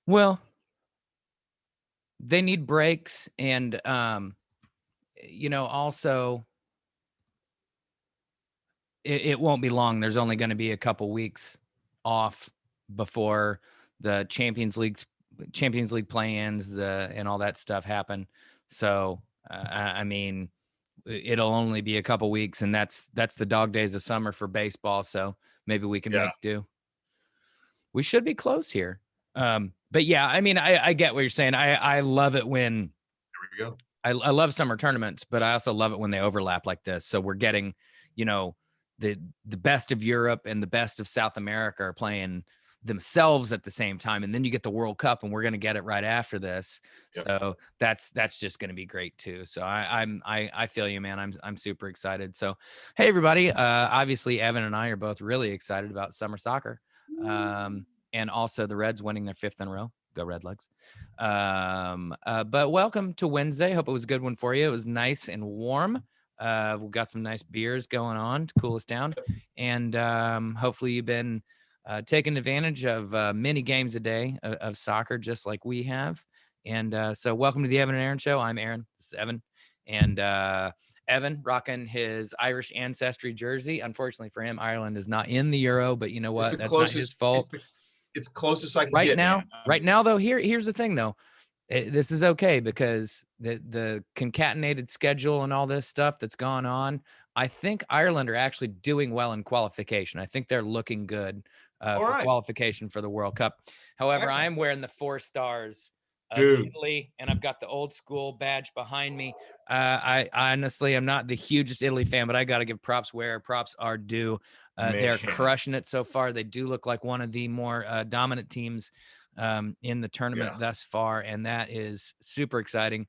Well, they need breaks, and also it won't be long. There's only going to be a couple weeks off before the Champions League play-ins, and all that stuff happen. So, I mean, it'll only be a couple weeks, and that's the dog days of summer for baseball. So maybe we can Yeah. make do. We should be close here. But yeah, I mean, I get what you're saying. I love it when There we go. I love summer tournaments, but I also love it when they overlap like this. So we're getting, you know, the best of Europe and the best of South America are playing themselves at the same time, and then you get the World Cup, and we're going to get it right after this. Yep. So that's just going to be great too. So I feel you, man. I'm super excited. So hey, everybody. Obviously, Evan and I are both really excited about summer soccer, and also the Reds winning their 5th in a row. Go Red Legs. But welcome to Wednesday. Hope it was a good one for you. It was nice and warm. We've got some nice beers going on to cool us down. And hopefully you've been taking advantage of many games a day of soccer, just like we have. And so welcome to the Evan and Aaron Show. I'm Aaron. This is Evan. And Evan rocking his Irish ancestry jersey. Unfortunately for him, Ireland is not in the Euro, but you know what? That's not his fault. It's the closest I can Right get, now, man. right now though, here's the thing though. This is okay because the concatenated schedule and all this stuff that's gone on, I think Ireland are actually doing well in qualification. I think they're looking good All for right. qualification for the World Cup. However, I Excellent. am wearing the 4 stars of Dude. Italy, and I've got the old school badge behind me. I honestly am not the hugest Italy fan, but I got to give props where props are due. They're Man. crushing it so far. They do look like one of the more dominant teams in the tournament thus far, and that is super exciting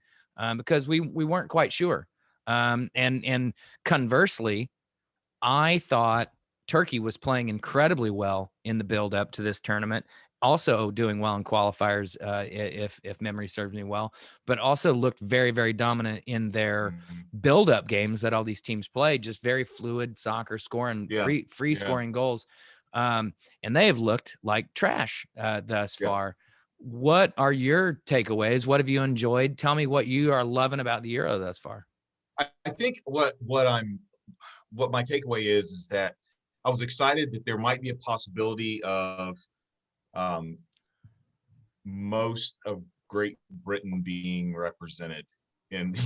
because we weren't quite sure. And conversely, I thought Turkey was playing incredibly well in the build up to this tournament, also doing well in qualifiers, if memory serves me well, but also looked very, very dominant in their build up games that all these teams play. Just very fluid soccer, scoring free scoring goals. And they have looked like trash thus far. What are your takeaways? What have you enjoyed? Tell me what you are loving about the Euro thus far. I think what my takeaway is that I was excited that there might be a possibility of um, most of Great Britain being represented. And I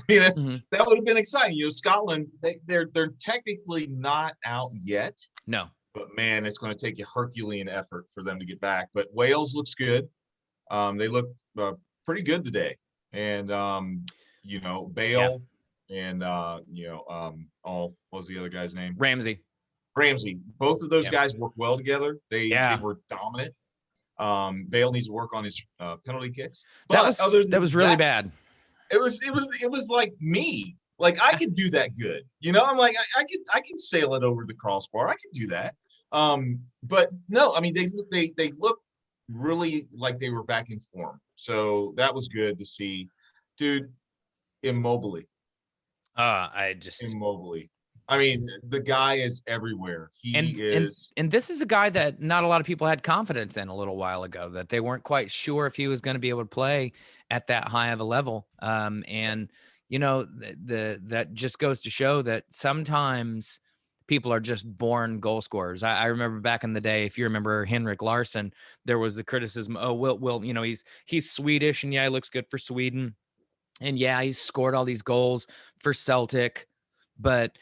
mean, that would have been exciting. Scotland, they're technically not out yet. No. But man, it's going to take a Herculean effort for them to get back. But Wales looks good. They look pretty good today. And Bale and what was the other guy's name? Ramsey. Both of those guys work well together. They were dominant. Bale needs to work on his penalty kicks. But that was really bad. It was like me. Like I could do that good. I'm like I can sail it over the crossbar. I can do that. But no, I mean they look really like they were back in form. So that was good to see. Dude, Immobile. Immobile. I mean, the guy is everywhere. And this is a guy that not a lot of people had confidence in a little while ago, that they weren't quite sure if he was going to be able to play at that high of a level. And that just goes to show that sometimes people are just born goal scorers. I remember back in the day, if you remember Henrik Larsson, there was the criticism, Will, he's Swedish, and he looks good for Sweden. And he's scored all these goals for Celtic, but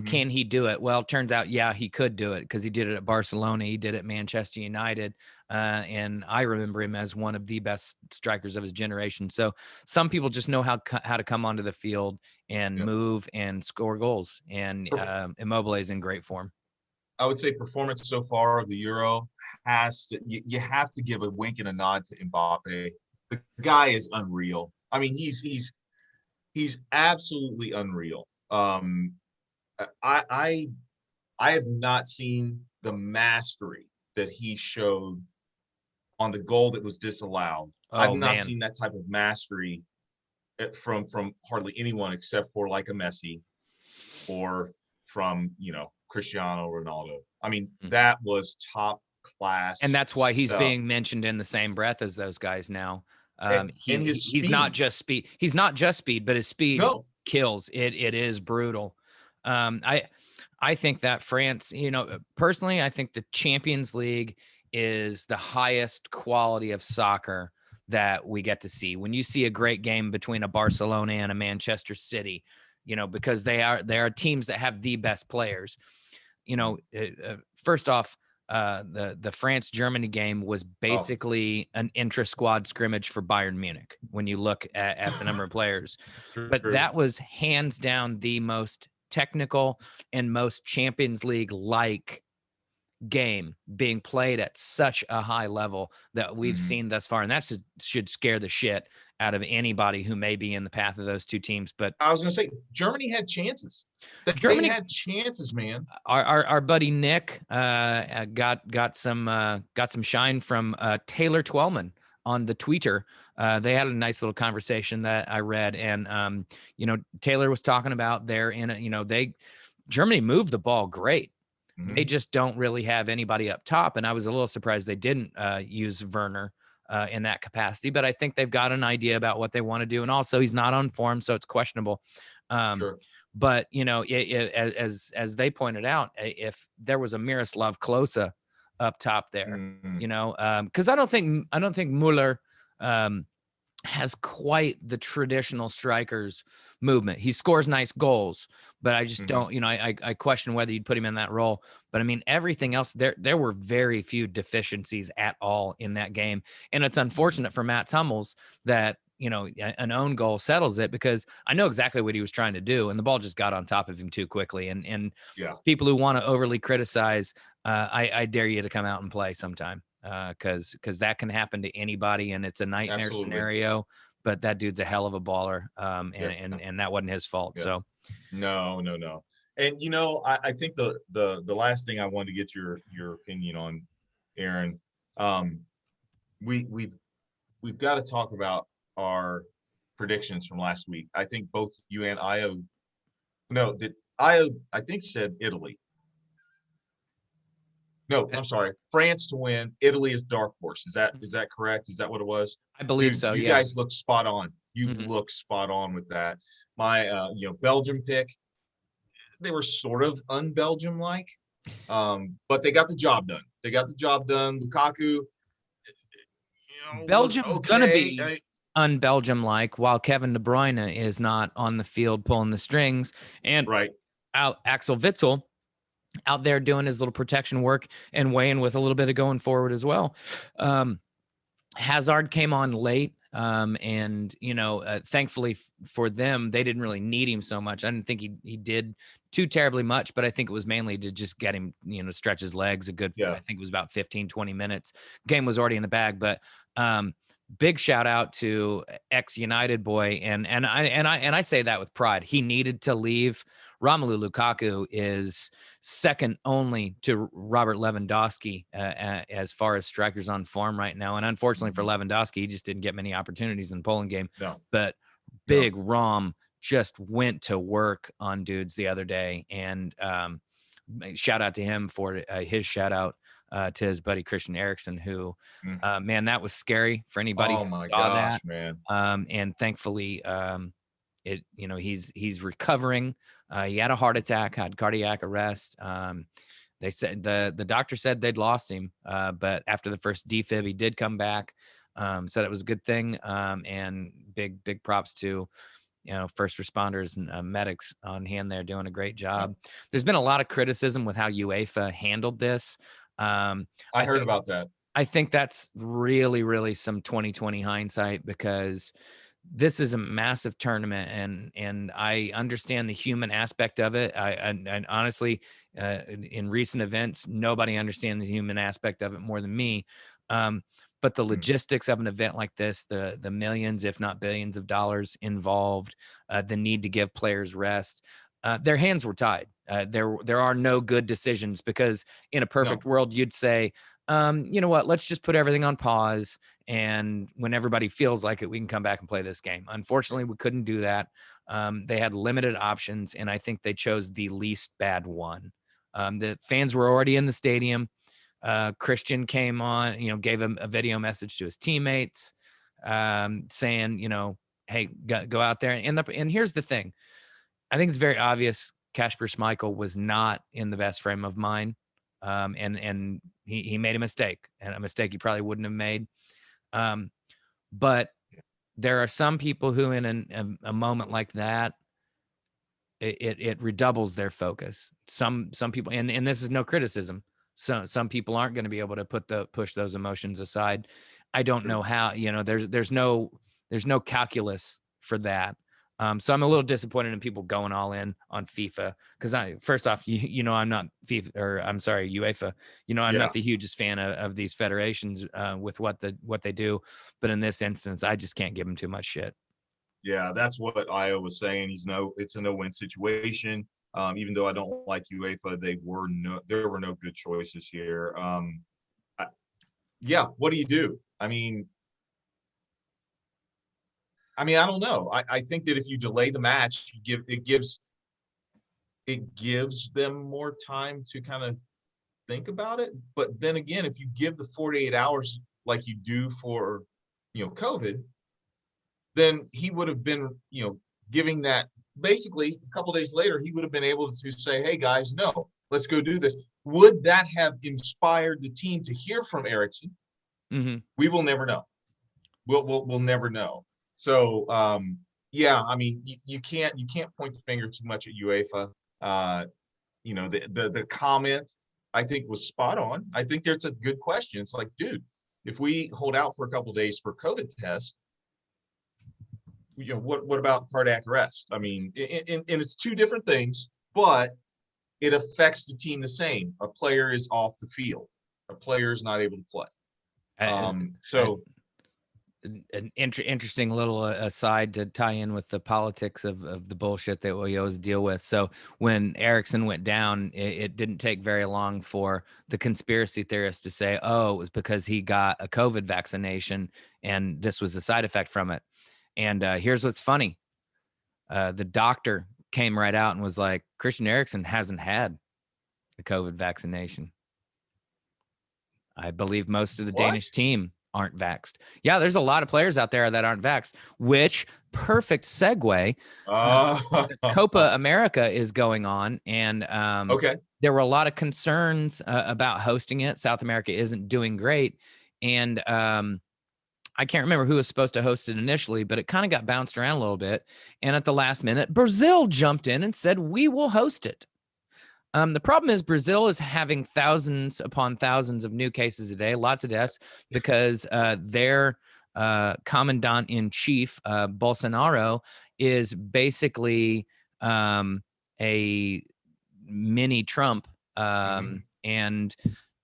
can he do it? Well, it turns out, he could do it because he did it at Barcelona. He did it at Manchester United. And I remember him as one of the best strikers of his generation. So some people just know how to come onto the field and move and score goals. And Immobile is in great form. I would say performance so far of the Euro you have to give a wink and a nod to Mbappe. The guy is unreal. I mean, he's absolutely unreal. I have not seen the mastery that he showed on the goal that was disallowed. I've not seen that type of mastery from hardly anyone except for like a Messi or from Cristiano Ronaldo. I mean, that was top And class that's why he's stuff. being mentioned in the same breath as those guys now. And his He's not speed. just speed. He's not just speed, but his speed No. kills. It is brutal. Um, I I think that France, personally, I think the Champions League is the highest quality of soccer that we get to see. When you see a great game between a Barcelona and a Manchester City, because they are teams that have the best players. First off, the France Germany game was Oh, basically an intra squad scrimmage for Bayern Munich when you look at the number of players, but true. that was hands down the most technical and most Champions League like game being played at such a high level that we've Mhm. seen thus far, and that should scare the shit out of anybody who may be in the path of those two teams. But I was gonna say Germany had chances. They Germany, had chances, man. our buddy Nick got some shine from Taylor Twellman on the Twitter. They had a nice little conversation that I read, and Taylor was talking about Germany moved the ball great. They Mhm. just don't really have anybody up top, and I was a little surprised they didn't use Werner in that capacity. But I think they've got an idea about what they want to do, and also he's not on form, so it's questionable. Um, Sure. but as they pointed out, if there was a Miroslav Klose up top there, Mhm. because I don't think Mueller has quite the traditional strikers movement. He scores nice goals, but I just Mhm. don't, I question whether you'd put him in that role. But I mean, everything else, there were very few deficiencies at all in that game. And it's Mhm. unfortunate for Matt Hummels that, an own goal settles it, because I know exactly what he was trying to do. And the ball just got on top of him too quickly. And Yeah, people who want to overly criticize, I dare you to come out and play sometime, because that can happen to anybody, and it's a nightmare absolutely. scenario. But that dude's a hell of a baller, and Yeah, and that wasn't his fault. yeah. So No, no, no. And I think the last thing I wanted to get your opinion on, Aaron, um, we we've got to talk about our predictions from last week. I think both you and Io, no, that Io, I think said Italy. No, uh, I'm sorry, France to win. Italy is dark horse. Is that correct? Is that what it was? I believe Dude, so. you Yeah. guys look spot on. You Mhm. look spot on with that. My Belgium pick, they were sort of un-Belgium like, but they got the job done. They got the job done. Lukaku, was Belgium's gonna okay. be un-Belgium like, while Kevin De Bruyne is not on the field pulling the strings, and Right. Axel Witsel out there doing his little protection work and weighing with a little bit of going forward as well. Um, Hazard came on late. And thankfully for them, they didn't really need him so much. I didn't think he did too terribly much, but I think it was mainly to just get him, stretch his legs a good, Yeah. I think it was about 15, 20 minutes. Game was already in the bag, but big shout out to ex-United boy. And I say that with pride. He needed to leave. Romelu Lukaku is second only to Robert Lewandowski as far as strikers on form right now. And unfortunately for Mhm. Lewandowski, he just didn't get many opportunities in the Poland game. No, But no. big Rom just went to work on dudes the other day. And shout out to him for his shout out to his buddy Christian Eriksen, who, Mm. man, that was scary for anybody Oh who my saw that. gosh, man. And thankfully, he's recovering. He had a heart attack, had cardiac arrest. They said the doctor said they'd lost him, but after the first defib, he did come back. Said it was a good thing. And big props to first responders and medics on hand there doing a great Yeah. job. There's been a lot of criticism with how UEFA handled this. I I heard think about that. I think that's really, really some 2020 hindsight, because this is a massive tournament, and I understand the human aspect of it. And honestly, in recent events, nobody understands the human aspect of it more than me. Um, but the Mm. logistics of an event like this, the millions, if not billions of dollars involved, the need to give players rest, their hands were tied. There are no good decisions, because in a perfect No. world, you'd say, you know what, let's just put everything on pause, and when everybody feels like it, we can come back and play this game. Unfortunately, we couldn't do that. They had limited options, and I think they chose the least bad one. The fans were already in the stadium. Christian came on, gave him a video message to his teammates, saying, hey, go out there. And here's the thing. I think it's very obvious Kasper Schmeichel was not in the best frame of mind. And he made a mistake, and a mistake he probably wouldn't have made. But there are some people who in a moment like that, it redoubles their focus. Some people, and this is no criticism. Some people aren't going to be able to push those emotions aside. I don't know how, there's no calculus for that. So I'm a little disappointed in people going all in on FIFA, because first off, I'm not FIFA, or I'm sorry, UEFA. I'm not the hugest fan of these federations with what they do, but in this instance, I just can't give them too much shit. Yeah, that's what Io was saying. It's a no-win situation. Even though I don't like UEFA, there were no good choices here. What do you do? I mean, I don't know. I think that if you delay the match, it gives them more time to kind of think about it. But then again, if you give the 48 hours like you do for, COVID, then he would have been, giving that. Basically a couple days later, he would have been able to say, hey guys, no, let's go do this. Would that have inspired the team to hear from Eriksson? Mm-hmm. We will never know. We'll never know. So you can't point the finger too much at UEFA. The comment, I think, was spot on. I think there's a good question. It's like, dude, if we hold out for a couple days for COVID test, what about cardiac arrest? I mean, and it's two different things, but it affects the team the same. A player is off the field. A player is not able to play. An interesting little aside to tie in with the politics of the bullshit that we always deal with. So when Eriksson went down, it didn't take very long for the conspiracy theorists to say, oh, it was because he got a COVID vaccination and this was a side effect from it. And here's what's funny. The doctor came right out and was like, Christian Eriksson hasn't had the COVID vaccination. I believe most of the Danish team aren't vaxxed. Yeah, there's a lot of players out there that aren't vaxxed, which perfect segue. Copa America is going on, and there were a lot of concerns about hosting it. South America isn't doing great, and I can't remember who was supposed to host it initially, but it kind of got bounced around a little bit. And at the last minute, Brazil jumped in and said, we will host it. The problem is Brazil is having thousands upon thousands of new cases a day, lots of deaths, because their commandant in chief, Bolsonaro, is basically a mini Trump, and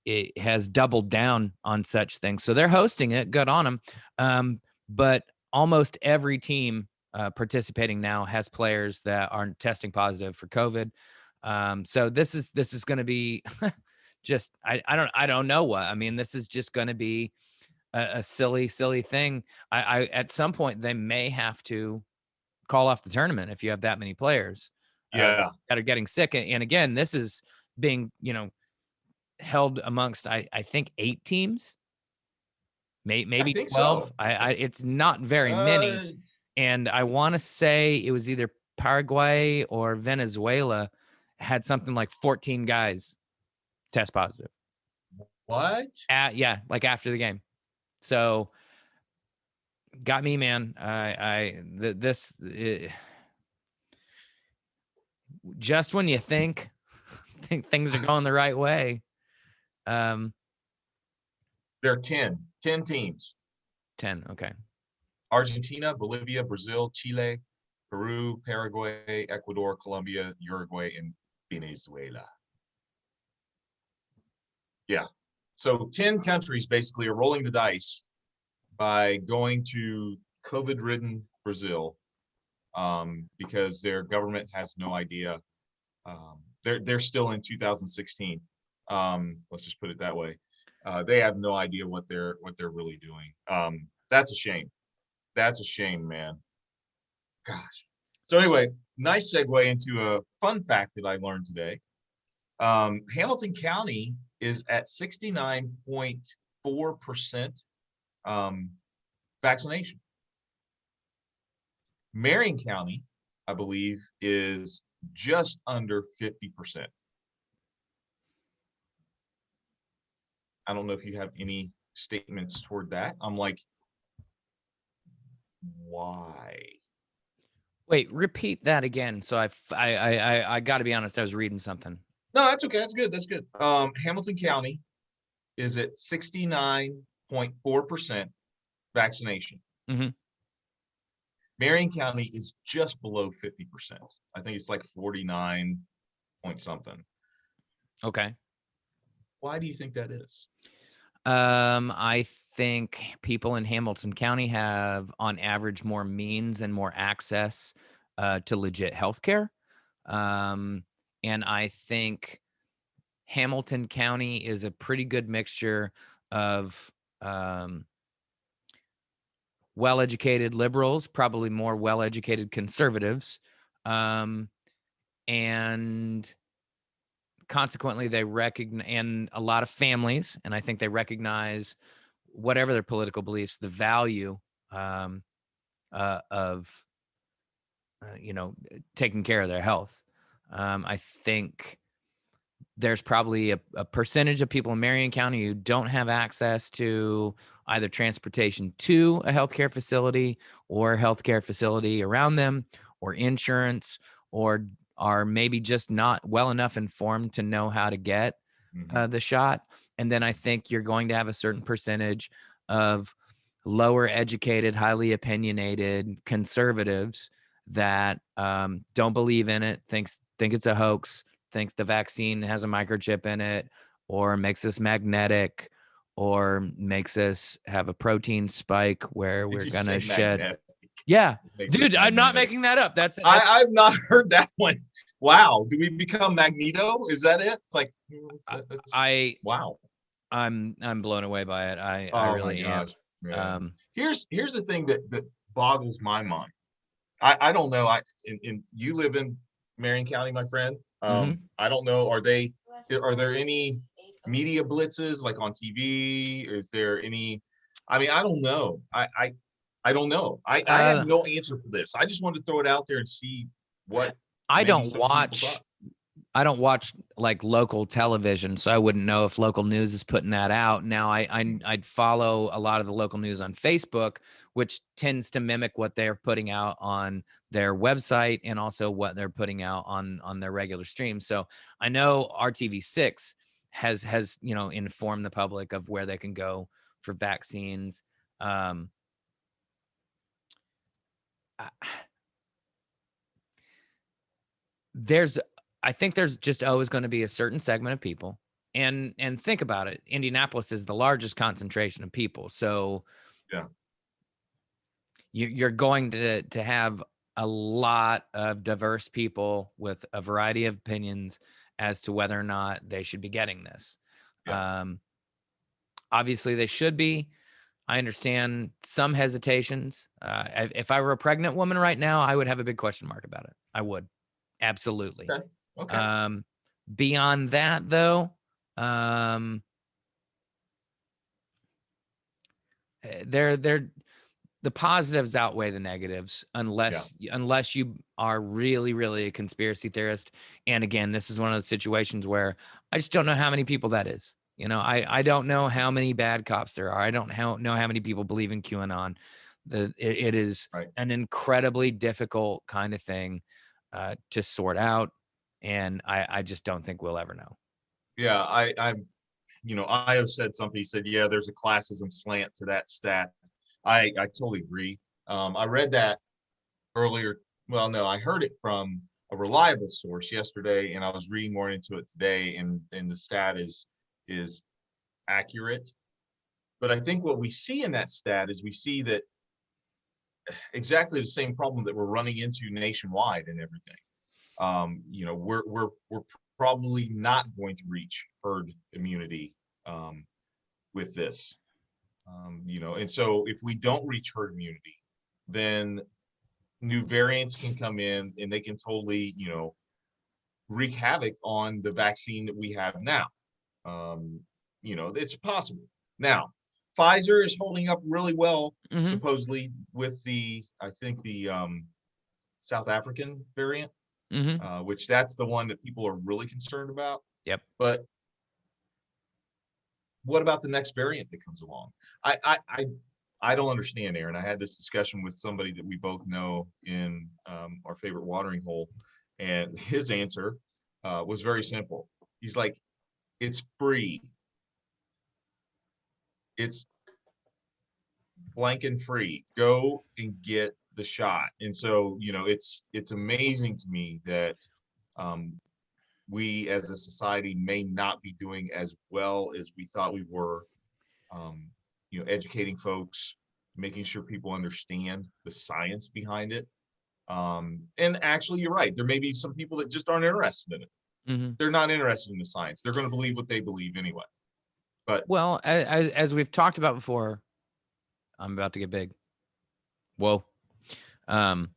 it has doubled down on such things. So they're hosting it. Good on them. But almost every team participating now has players that are testing positive for COVID. So this is going to be just, I don't know what, I mean, this is just going to be a silly thing. I at some point they may have to call off the tournament if you have that many players that are getting sick. And again, this is being, held amongst, I think 8 teams, maybe 12. So. It's not very many. And I want to say it was either Paraguay or Venezuela had something like 14 guys test positive. What? Yeah, like after the game. So got me, man. Just when you think things are going the right way. There are 10 teams. 10. Okay. Argentina, Bolivia, Brazil, Chile, Peru, Paraguay, Ecuador, Colombia, Uruguay, and Venezuela. Yeah. So 10 countries basically are rolling the dice by going to COVID-ridden Brazil, because their government has no idea. They're still in 2016. Let's just put it that way. They have no idea what they're really doing. That's a shame. That's a shame, man. Gosh. So anyway, nice segue into a fun fact that I learned today. Hamilton County is at 69.4% vaccination. Marion County, I believe, is just under 50%. I don't know if you have any statements toward that. I'm like, why? Wait, repeat that again. So I got to be honest. I was reading something. No, that's okay. That's good. That's good. Hamilton County is at 69.4% vaccination. Mm-hmm. Marion County is just below 50%. I think it's like 49 point something. Okay. Why do you think that is? I think people in Hamilton County have, on average, more means and more access to legit healthcare. And I think Hamilton County is a pretty good mixture of well-educated liberals, probably more well-educated conservatives, and consequently they recognize, and a lot of families, and I think they recognize, whatever their political beliefs, the value of taking care of their health. I think there's probably a percentage of people in Marion County who don't have access to either transportation to a healthcare facility or a healthcare facility around them, or insurance, or are maybe just not well enough informed to know how to get the shot. And then I think you're going to have a certain percentage of lower educated, highly opinionated conservatives that don't believe in it, think it's a hoax, thinks the vaccine has a microchip in it, or makes us magnetic, or makes us have a protein spike where we're gonna shed. Magnetic? Yeah, Makes dude, I'm not magnetic. making that up. I've not heard that one. Wow. Do we become Magneto? Is that it? It's like, wow. I'm blown away by it. I Oh my really am. gosh. Yeah. Here's the thing that boggles my mind. I don't know. You live in Marion County, my friend. Mhm. I don't know. Are there any media blitzes like on TV? Is there any? I mean, I don't know. I don't know. I have no answer for this. I just wanted to throw it out there and see what I maybe don't some people thought. watch like local television, so I wouldn't know if local news is putting that out. Now I'd follow a lot of the local news on Facebook, which tends to mimic what they're putting out on their website and also what they're putting out on their regular stream. So I know RTV6 has informed the public of where they can go for vaccines. I think there's just always going to be a certain segment of people, and think about it. Indianapolis is the largest concentration of people, so Yeah. you're going to have a lot of diverse people with a variety of opinions as to whether or not they should be getting this. Yeah. Obviously, they should be. I understand some hesitations. If I were a pregnant woman right now, I would have a big question mark about it. I would. Absolutely. Okay. Beyond that, though, they're the positives outweigh the negatives unless you are really, really a conspiracy theorist. And again, this is one of those situations where I just don't know how many people that is. I don't know how many bad cops there are. I don't know how many people believe in QAnon. It is an incredibly difficult kind of thing to sort out. And I just don't think we'll ever know. Yeah, Io said something. He said, yeah, there's a classism slant to that stat. I totally agree. I read that earlier. Well, no, I heard it from a reliable source yesterday, and I was reading more into it today, and the stat is accurate. But I think what we see in that stat is we see that exactly the same problem that we're running into nationwide and everything. We're probably not going to reach herd immunity with this. And so if we don't reach herd immunity, then new variants can come in and they can totally, wreak havoc on the vaccine that we have now. It's possible. Now, Pfizer is holding up really well, Mm-hmm. supposedly, with I think the South African variant, Mm-hmm. which that's the one that people are really concerned about. Yep. But what about the next variant that comes along? I don't understand, Aaron. I had this discussion with somebody that we both know in our favorite watering hole, and his answer was very simple. He's like, "It's free. It's blank and free. Go and get the shot." And so, it's amazing to me that um, we as a society may not be doing as well as we thought we were. Um, educating folks, making sure people understand the science behind it. And actually, you're right. There may be some people that just aren't interested in it. Mm-hmm. They're not interested in the science. They're going to believe what they believe anyway. But Well, as we've talked about before, I'm about to get big. Whoa. Um,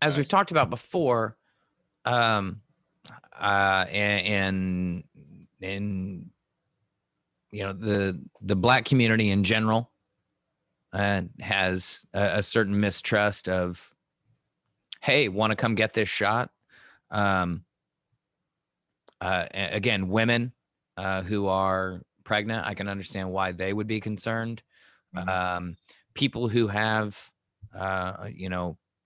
as we've nice. talked about before, and the Black community in general has a certain mistrust of, hey, want to come get this shot? Again, women who are pregnant, I can understand why they would be concerned. Mhm. People who have,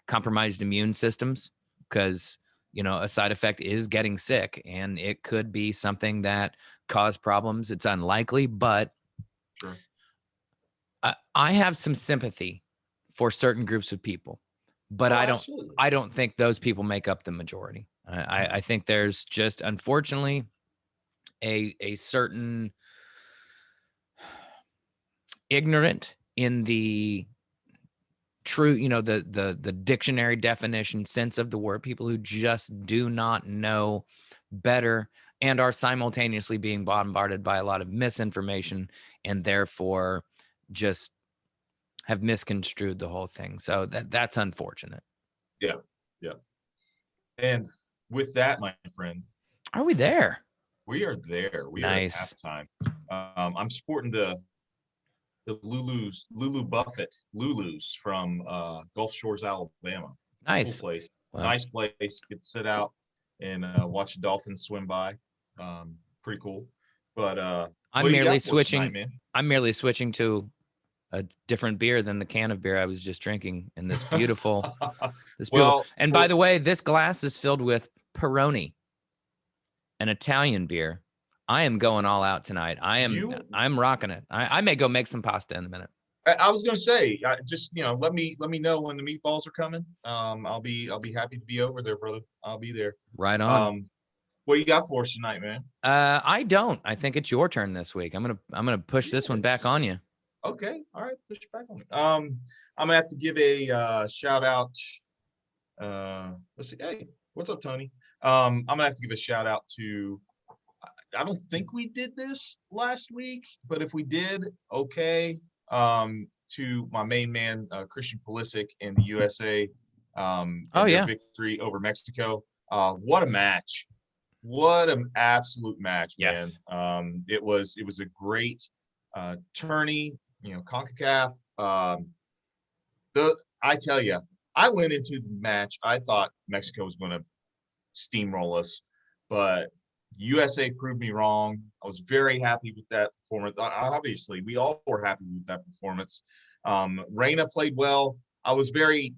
compromised immune systems, because, a side effect is getting sick, and it could be something that caused problems. It's unlikely, but Sure. I have some sympathy for certain groups of people, but Oh, I don't. absolutely. I don't think those people make up the majority. I think there's just, unfortunately, a certain ignorant in the true, the dictionary definition sense of the word, people who just do not know better and are simultaneously being bombarded by a lot of misinformation, and therefore just have misconstrued the whole thing. So that's unfortunate. Yeah. Yeah. And with that, my friend, Are we there? we are there. We are at Nice. halftime. I'm sporting the Lulu Buffett Lulus from Gulf Shores, Alabama. Cool Nice. place. Well, Nice place. Get to sit out and watch the dolphins swim by. Pretty cool. But what I'm do you merely got for us tonight, switching. man? I'm merely switching to a different beer than the can of beer I was just drinking in this beautiful. This beautiful. Well, And by the way, this glass is filled with Peroni, an Italian beer. I am going all out tonight. I'm rocking it. I may go make some pasta in a minute. I was gonna say, just let me know when the meatballs are coming. I'll be happy to be over there, brother. I'll be there. Right on. What do you got for us tonight, man? I don't. I think it's your turn this week. I'm gonna push this one back Yes. on you. Okay, all right, push it back on me. I'm gonna have to give a shout out. Let's see. Hey, what's up, Tony? I'm gonna have to give a shout out to. I don't think we did this last week, but if we did, okay. To my main man, Christian Pulisic in the USA, Oh and their yeah. victory over Mexico. What a match! What an absolute match, man. Yes. It was a great tourney. CONCACAF. I tell you, I went into the match. I thought Mexico was going to steamroll us, but USA proved me wrong. I was very happy with that performance. Obviously, we all were happy with that performance. Reina played well. I was very.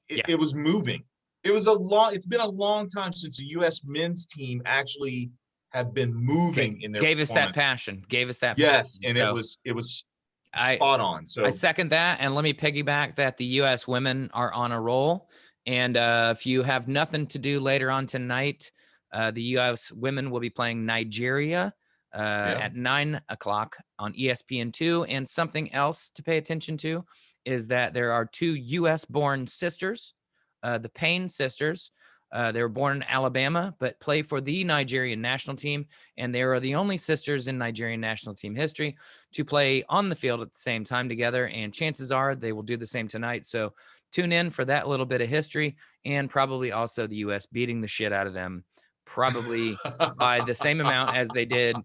Yeah. It was moving. It's been a long time since the U.S. men's team actually have been moving in their Gave us that performance. passion. Gave us that. Yes, passion. and So it was I spot on. I So second that, and let me piggyback that the U.S. women are on a roll. And if you have nothing to do later on tonight, the U.S. women will be playing Nigeria yeah, at 9 o'clock on ESPN2. And something else to pay attention to is that there are two U.S.-born sisters, the Payne sisters. They were born in Alabama, but play for the Nigerian national team. And they are the only sisters in Nigerian national team history to play on the field at the same time together. And chances are they will do the same tonight. So tune in for that little bit of history, and probably also the U.S. beating the shit out of them probably by the same amount as they did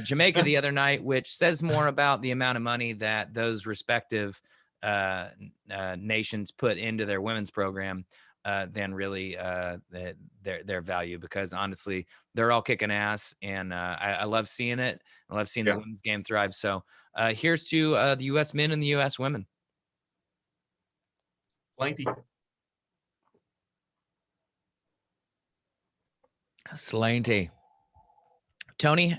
Jamaica the other night, which says more about the amount of money that those respective nations put into their women's program than really their value. Because honestly, they're all kicking ass, and I love seeing it. I love seeing the women's game thrive. So here's to the U.S. men and the U.S. women. Plenty. Slanty. Tony,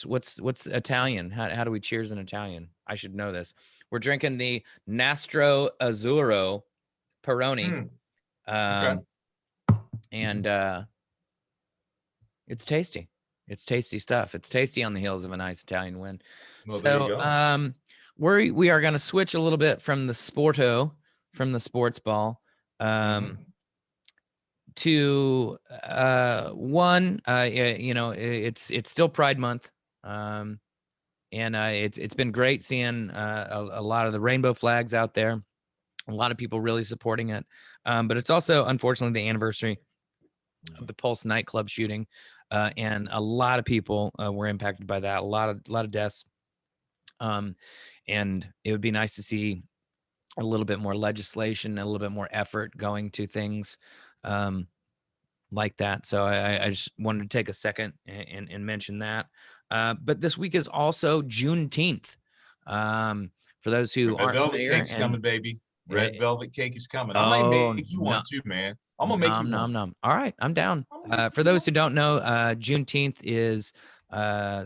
what's Italian? How do we cheers in Italian? I should know this. We're drinking the Nastro Azzurro Peroni. Okay. And it's tasty. It's tasty stuff. It's tasty on the heels of a nice Italian win. Well, there you go. We are going to switch a little bit from the sports ball, to one. It's still Pride Month, and it's been great seeing a lot of the rainbow flags out there. A lot of people really supporting it, but it's also unfortunately the anniversary of the Pulse nightclub shooting, and a lot of people were impacted by that. A lot of deaths, and it would be nice to see a little bit more legislation, a little bit more effort going to things like that. So I just wanted to take a second and mention that. But this week is also Juneteenth. For those who aren't velvet familiar, cake's coming, baby. Red velvet cake is coming. I might make you one too, man. I'm gonna make you one. All right, I'm down. For those who don't know, Juneteenth is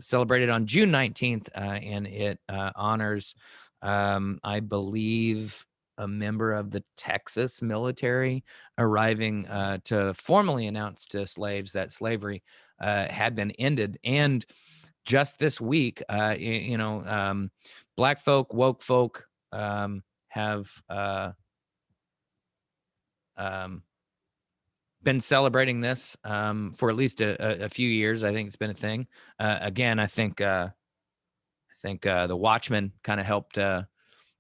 celebrated on June 19th, and it honors, I believe, a member of the Texas military arriving to formally announce to slaves that slavery had been ended. And just this week, Black folk, woke folk have been celebrating this for at least a few years. I think it's been a thing. Again, I think the Watchmen kind of helped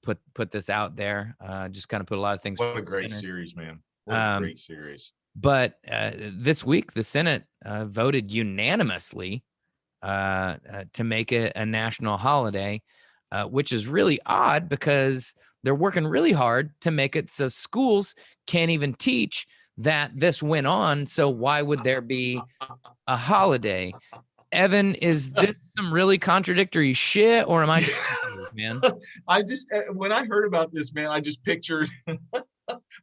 put this out there. Just kind of put a lot of things. What a great series, man! What a great series. But this week, the Senate voted unanimously to make it a national holiday, which is really odd because they're working really hard to make it so schools can't even teach that this went on. So why would there be a holiday? Evan, is this some really contradictory shit, or am I just confused, man? When I heard about this, man, I just pictured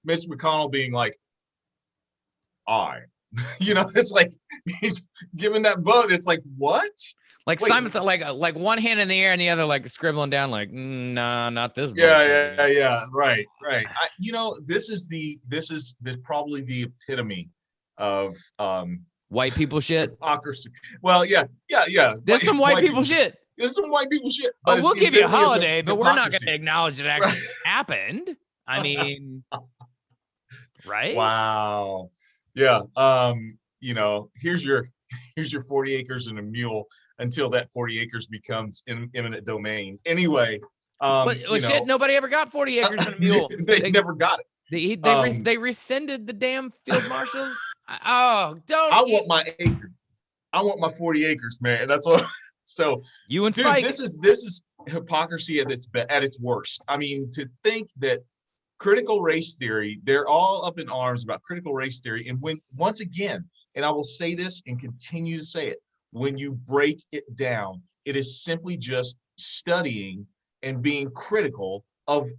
Mitch McConnell being like, it's like he's giving that vote. It's like, what? Like Simon's like one hand in the air and the other like scribbling down like, nah, not this. Yeah. Right. This is probably the epitome of white people shit. Hypocrisy. Well, yeah. There's some white people shit. There's some white people shit. Oh, we'll give you a holiday, but we're not going to acknowledge it actually happened. I mean, right? Wow. Yeah. Here's your 40 acres and a mule until that 40 acres becomes eminent domain. Anyway, shit, nobody ever got 40 acres and a mule. They never got it. They rescinded the damn field marshals. I want my acre. I want my 40 acres, man. That's what. So you and Spike. This is hypocrisy at its worst. I mean, to think that critical race theory, they're all up in arms about critical race theory, and once again, and I will say this and continue to say it, when you break it down, it is simply just studying and being critical of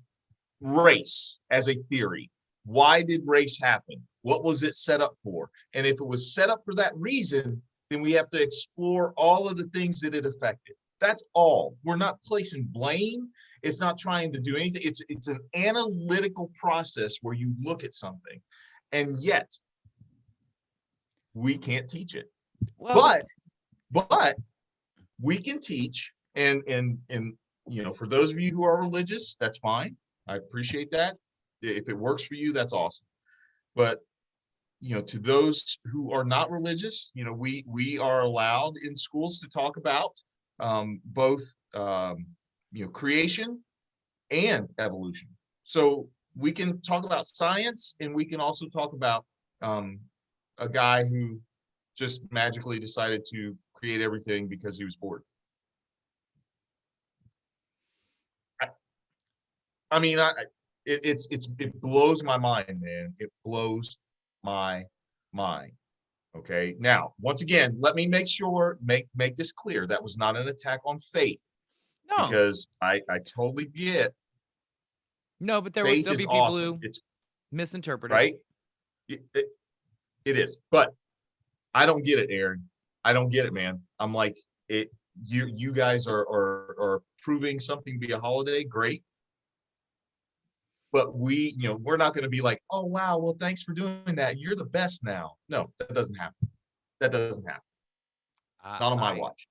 race as a theory. Why did race happen? What was it set up for? And if it was set up for that reason, then we have to explore all of the things that it affected. That's all. We're not placing blame. It's not trying to do anything. It's an analytical process where you look at something, and yet we can't teach it. Well, but we can teach, and for those of you who are religious, that's fine. I appreciate that. If it works for you, that's awesome. But to those who are not religious, we are allowed in schools to talk about both creation and evolution. So we can talk about science, and we can also talk about a guy who just magically decided to create everything because he was bored. I mean, it blows my mind, man. It blows my mind. Okay. Now, once again, let me make this clear. That was not an attack on faith, No, because I totally get no, but there will faith still is be people awesome. who It's misinterpret it. right. It is, but I don't get it, Aaron. I don't get it, man. I'm like, it. You guys are proving something to be a holiday. Great. But we're not going to be like, oh, wow, well, thanks for doing that. You're the best now. No, that doesn't happen. That doesn't happen. I Not on my I, watch.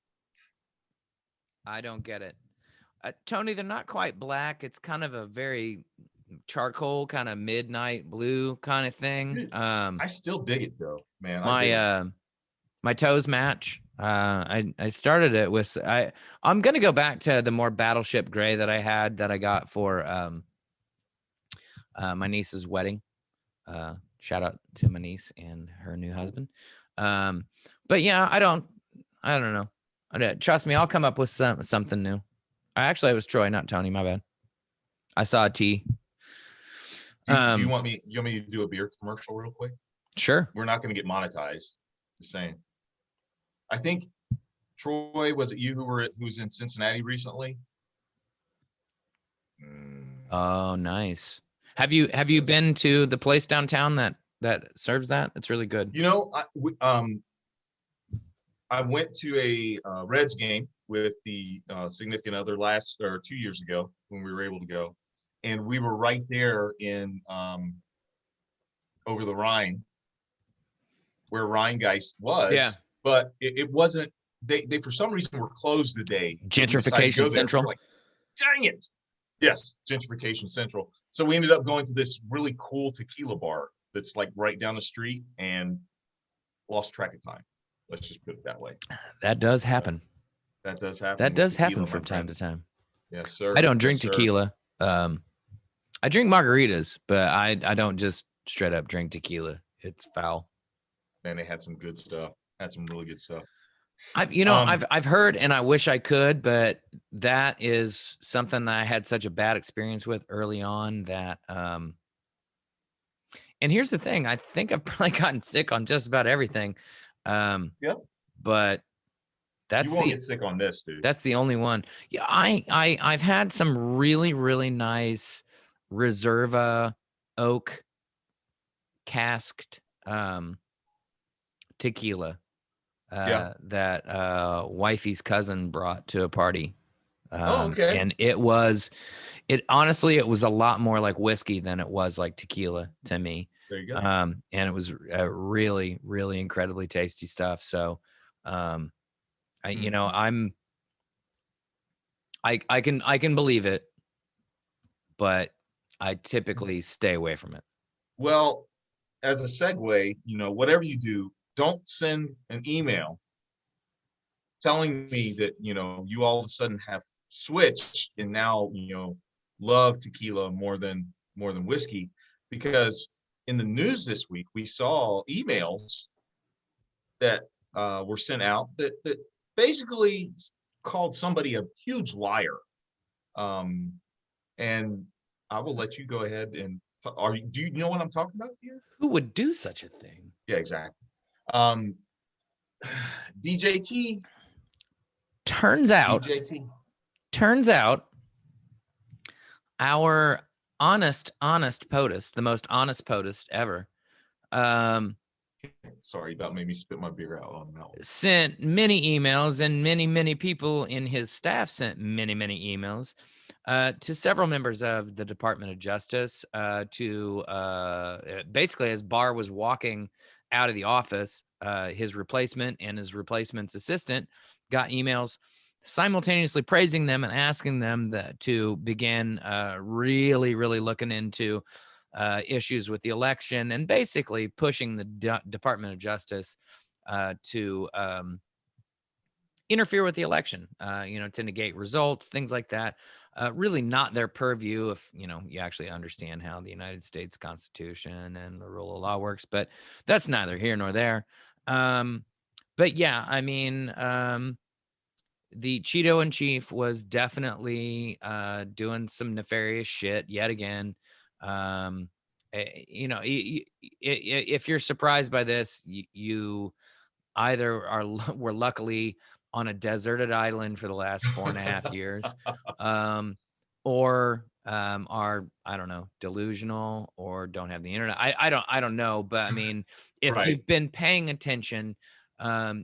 I don't get it. Tony, they're not quite black. It's kind of a very charcoal, kind of midnight blue kind of thing. Dude, I still dig it though, man. I dig My it. my toes match. I started it with I'm gonna go back to the more battleship gray that I had that I got for my niece's wedding. Shout out to my niece and her new husband. But yeah, I don't know. Trust me, I'll come up with something new. It was Troy, not Tony. My bad. I saw a T. Do you want me to do a beer commercial real quick? Sure. We're not going to get monetized. Just saying. I think Troy, was it you who's in Cincinnati recently? Oh, nice. Have you been to the place downtown that serves that? It's really good. I went to a Reds game with the significant other 2 years ago when we were able to go, and we were right there in over the Rhine, where Rheingeist was. Yeah. But it wasn't. They for some reason were closed the day we decided to Gentrification go there. Central. We're like, dang it! Yes, Gentrification Central. So we ended up going to this really cool tequila bar that's like right down the street, and lost track of time. Let's just put it that way. That does happen. That does happen. That does tequila, happen from time to time. Yes, sir. I don't drink Yes, tequila. I drink margaritas, but I don't just straight up drink tequila. It's foul. And they had some good stuff. Had some really good stuff. I've heard, and I wish I could, but that is something that I had such a bad experience with early on that and here's the thing, I think I've probably gotten sick on just about everything. Yep. But you won't get sick on this, dude. That's the only one. Yeah, I've had some really, really nice Reserva oak casked tequila that wifey's cousin brought to a party. Okay. And it honestly, it was a lot more like whiskey than it was like tequila to me. There you go. And it was really, really incredibly tasty stuff. So, I can believe it, but I typically stay away from it. Well, as a segue, whatever you do, don't send an email telling me that, you all of a sudden have switched and now, love tequila more than whiskey, because in the news this week, we saw emails that were sent out that basically called somebody a huge liar. And I will let you go ahead and do you know what I'm talking about here? Who would do such a thing? Yeah, exactly. DJT. Turns out our honest POTUS, the most honest POTUS ever, sorry, about made me spit my beer out on that one. Sent many emails, and many people in his staff sent many emails to several members of the Department of Justice to basically, as Barr was walking out of the office, his replacement and his replacement's assistant got emails simultaneously praising them and asking them to begin really looking into issues with the election, and basically pushing the Department of Justice to interfere with the election, to negate results, things like that. Really not their purview if, you actually understand how the United States Constitution and the rule of law works, but that's neither here nor there. Um, but yeah, I mean, the Cheeto in chief was definitely doing some nefarious shit yet again. Um, if you're surprised by this, you either were luckily on a deserted island for the last 4.5 years, um, or are, I don't know, delusional or don't have the internet. I don't know, but I mean, if Right. you've been paying attention,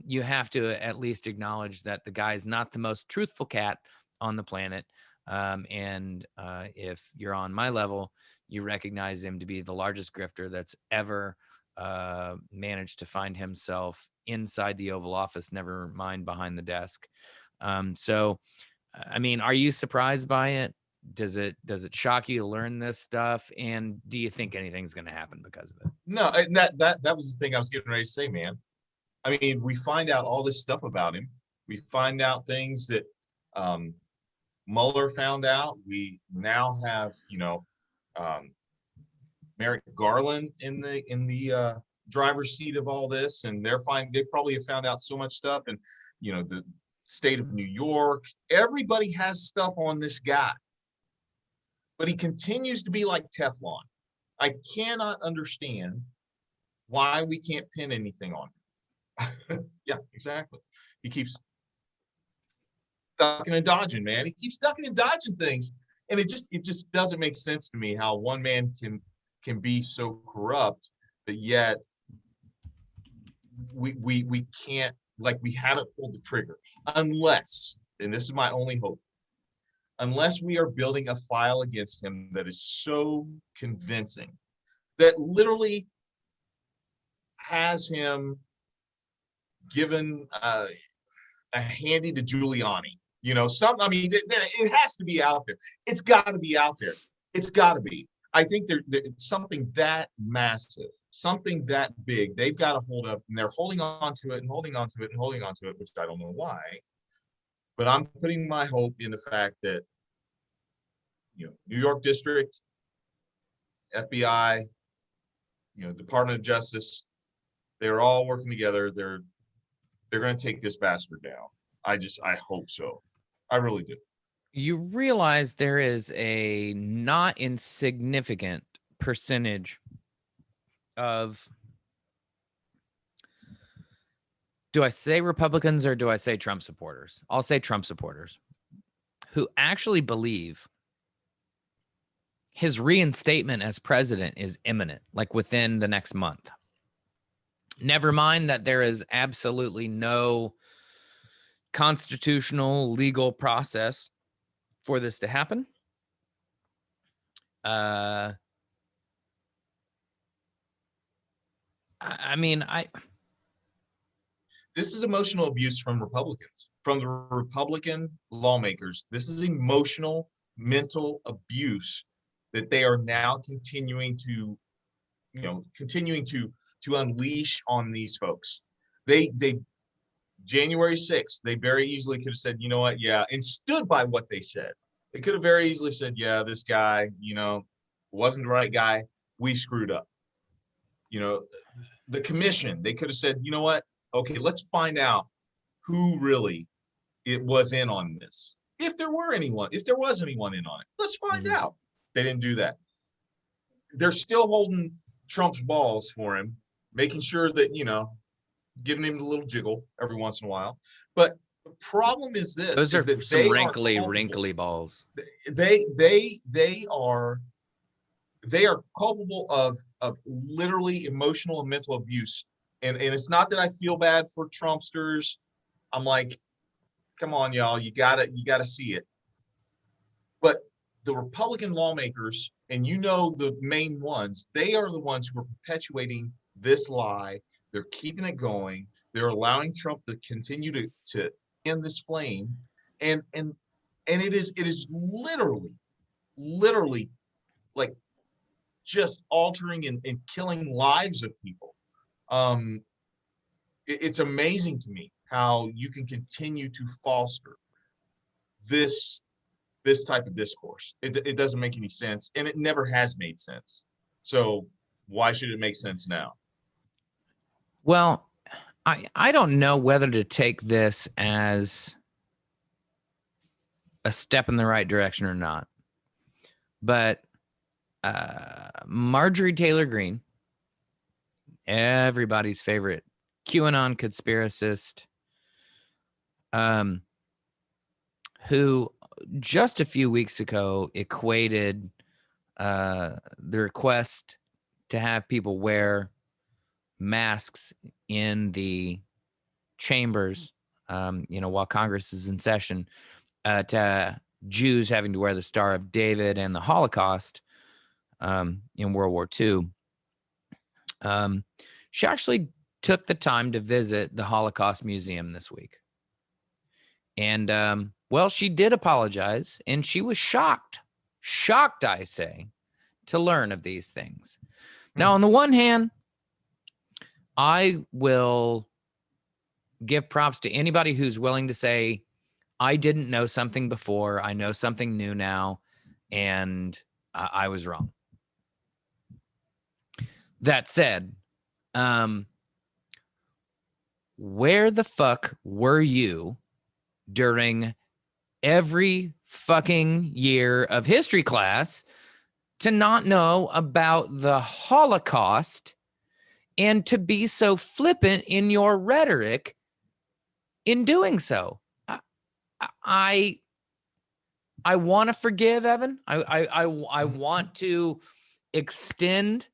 you have to at least acknowledge that the guy's not the most truthful cat on the planet. And if you're on my level, you recognize him to be the largest grifter that's ever managed to find himself inside the Oval Office, never mind behind the desk. So, I mean, are you surprised by it? Does it shock you to learn this stuff? And do you think anything's going to happen because of it? No, and that was the thing I was getting ready to say, man. I mean, we find out all this stuff about him. We find out things that um, Mueller found out. We now have, um, Merrick Garland in the driver's seat of all this, and they probably have found out so much stuff, and the state of New York, everybody has stuff on this guy, but he continues to be like Teflon. I cannot understand why we can't pin anything on him. Yeah, exactly. He keeps ducking and dodging, man. He keeps ducking and dodging things, and it just doesn't make sense to me how one man can be so corrupt, but yet we can't, like, we haven't pulled the trigger, unless, and this is my only hope, unless we are building a file against him that is so convincing that literally has him given a handy to Giuliani. I mean, it has to be out there. It's got to be out there. It's got to be. I think it's something that massive, something that big, they've got a hold of, and they're holding on to it and holding on to it and holding on to it, which I don't know why. But I'm putting my hope in the fact that, New York District, FBI, Department of Justice, they're all working together. They're going to take this bastard down. I hope so. I really do. You realize there is a not insignificant percentage of, do I say Republicans or do I say Trump supporters? I'll say Trump supporters who actually believe his reinstatement as president is imminent, like within the next month. Never mind that there is absolutely no constitutional legal process for this to happen. I mean, This is emotional abuse from Republicans, from the Republican lawmakers. This is emotional, mental abuse that they are now continuing to unleash on these folks. They January 6th, they very easily could have said, you know what, yeah, and stood by what they said. They could have very easily said, yeah, this guy, wasn't the right guy. We screwed up. The commission, they could have said, you know what, okay, let's find out who really it was in on this. If there was anyone in on it, let's find out. They didn't do that. They're still holding Trump's balls for him, making sure that, giving him a little jiggle every once in a while. But the problem is this: those are that some wrinkly balls. They are culpable of literally emotional and mental abuse. And it's not that I feel bad for Trumpsters. I'm like, come on, y'all, you gotta see it. But the Republican lawmakers, and the main ones, they are the ones who are perpetuating this lie. They're keeping it going. They're allowing Trump to continue to fan this flame, and it is literally like just altering and killing lives of people. It's amazing to me. how you can continue to foster this type of discourse. It doesn't make any sense, and it never has made sense. So why should it make sense now? Well, I don't know whether to take this as a step in the right direction or not. But Marjorie Taylor Greene, everybody's favorite QAnon conspiracist, who just a few weeks ago equated the request to have people wear masks in the chambers, while Congress is in session, to Jews having to wear the Star of David and the Holocaust in World War II. She actually took the time to visit the Holocaust Museum this week. And, she did apologize, and she was shocked, I say, to learn of these things. Now, on the one hand, I will give props to anybody who's willing to say, I didn't know something before, I know something new now, and I was wrong. That said, where the fuck were you during every fucking year of history class to not know about the Holocaust and to be so flippant in your rhetoric in doing so? I want to forgive Evan. I want to extend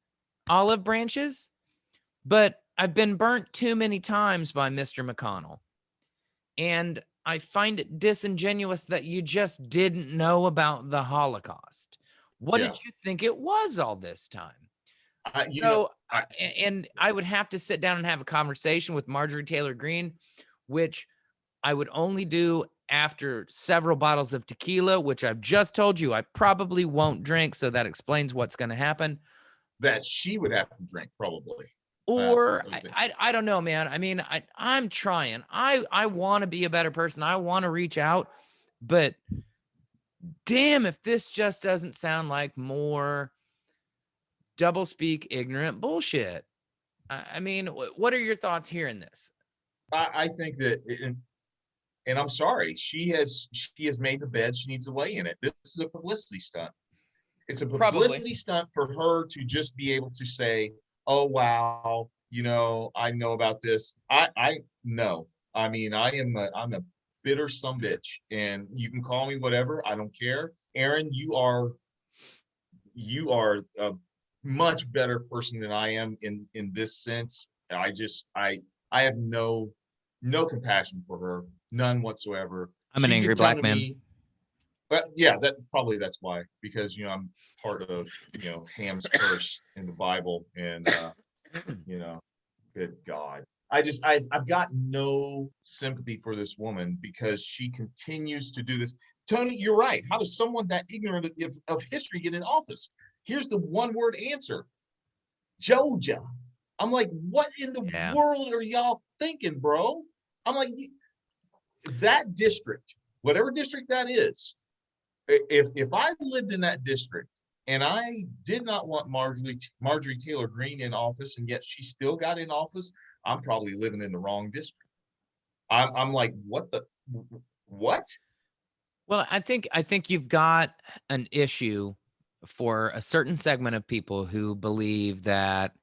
olive branches, but I've been burnt too many times by Mr. McConnell. And I find it disingenuous that you just didn't know about the Holocaust. What did you think it was all this time? And I would have to sit down and have a conversation with Marjorie Taylor Greene, which I would only do after several bottles of tequila, which I've just told you I probably won't drink. So that explains what's going to happen. That she would have to drink, probably. Or I don't know, man. I mean, I'm trying. I want to be a better person. I want to reach out, but damn, if this just doesn't sound like more doublespeak, ignorant bullshit. I mean, what are your thoughts here in this? I think that, and I'm sorry, she has made the bed. She needs to lay in it. This is a publicity stunt. It's a publicity stunt for her to just be able to say, oh, wow, I know about this. I know. I mean, I'm a bitter sumbitch, and you can call me whatever. I don't care. Aaron, you are a much better person than I am in this sense. I have no compassion for her, none whatsoever. I'm an angry black man. But yeah, that's why, because I'm part of Ham's curse in the Bible, and good God, I've got no sympathy for this woman because she continues to do this. Tony, you're right. How does someone that ignorant of history get in office? Here's the one word answer: Georgia. I'm like, what in the world are y'all thinking, bro? I'm like, that district, whatever district that is. If I lived in that district and I did not want Marjorie Taylor Greene in office, and yet she still got in office, I'm probably living in the wrong district. I'm like, what? Well, I think you've got an issue for a certain segment of people who believe that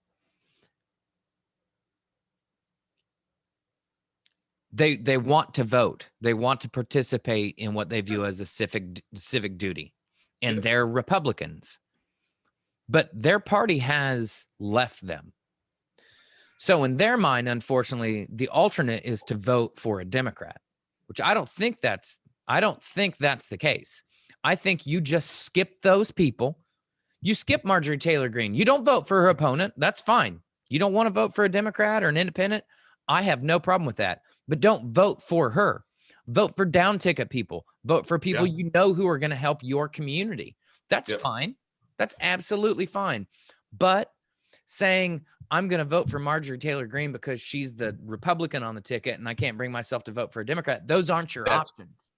they want to vote. They want to participate in what they view as a civic duty. And they're Republicans. But their party has left them. So in their mind, unfortunately, the alternate is to vote for a Democrat, which I don't think that's the case. I think you just skip those people. You skip Marjorie Taylor Greene. You don't vote for her opponent. That's fine. You don't want to vote for a Democrat or an independent. I have no problem with that. But don't vote for her. Vote for down ticket people. Vote for people who are going to help your community. That's fine. That's absolutely fine. But saying, I'm going to vote for Marjorie Taylor Greene because she's the Republican on the ticket and I can't bring myself to vote for a Democrat. Those aren't your options.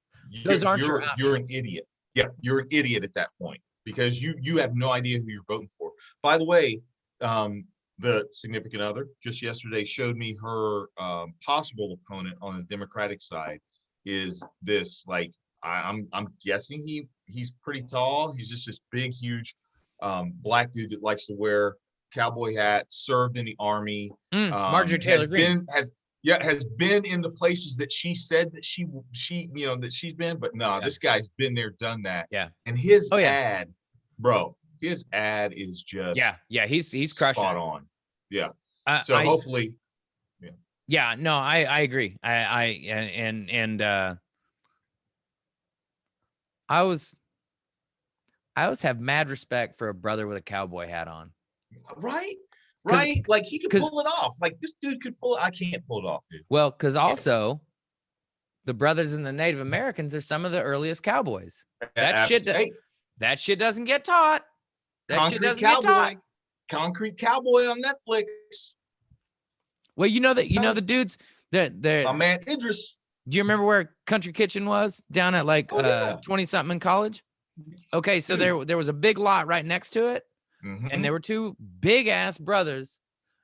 Those aren't your options. You're an idiot. Yeah, you're an idiot at that point because you have no idea who you're voting for. By the way, the significant other just yesterday showed me her possible opponent on the Democratic side is this like I'm guessing he's pretty tall. He's just this big, huge black dude that likes to wear cowboy hat, served in the army. Marjorie Taylor Greene has been in the places that she said that she that she's been, but no, this guy's been there, done that. Yeah. And his ad, bro, his ad is just he's crushing spot on. Yeah. So hopefully. Yeah, no, I agree. I always have mad respect for a brother with a cowboy hat on. Right? Right? Like he could pull it off. Like this dude could pull it. I can't pull it off, dude. Well, because also the brothers and the Native Americans are some of the earliest cowboys. That shit doesn't get taught. Get taught. Concrete Cowboy on Netflix. Well, you know the dudes that my man Idris. Do you remember where Country Kitchen was down at 20-something in college? Okay, so there was a big lot right next to it. Mm-hmm. And there were two big ass brothers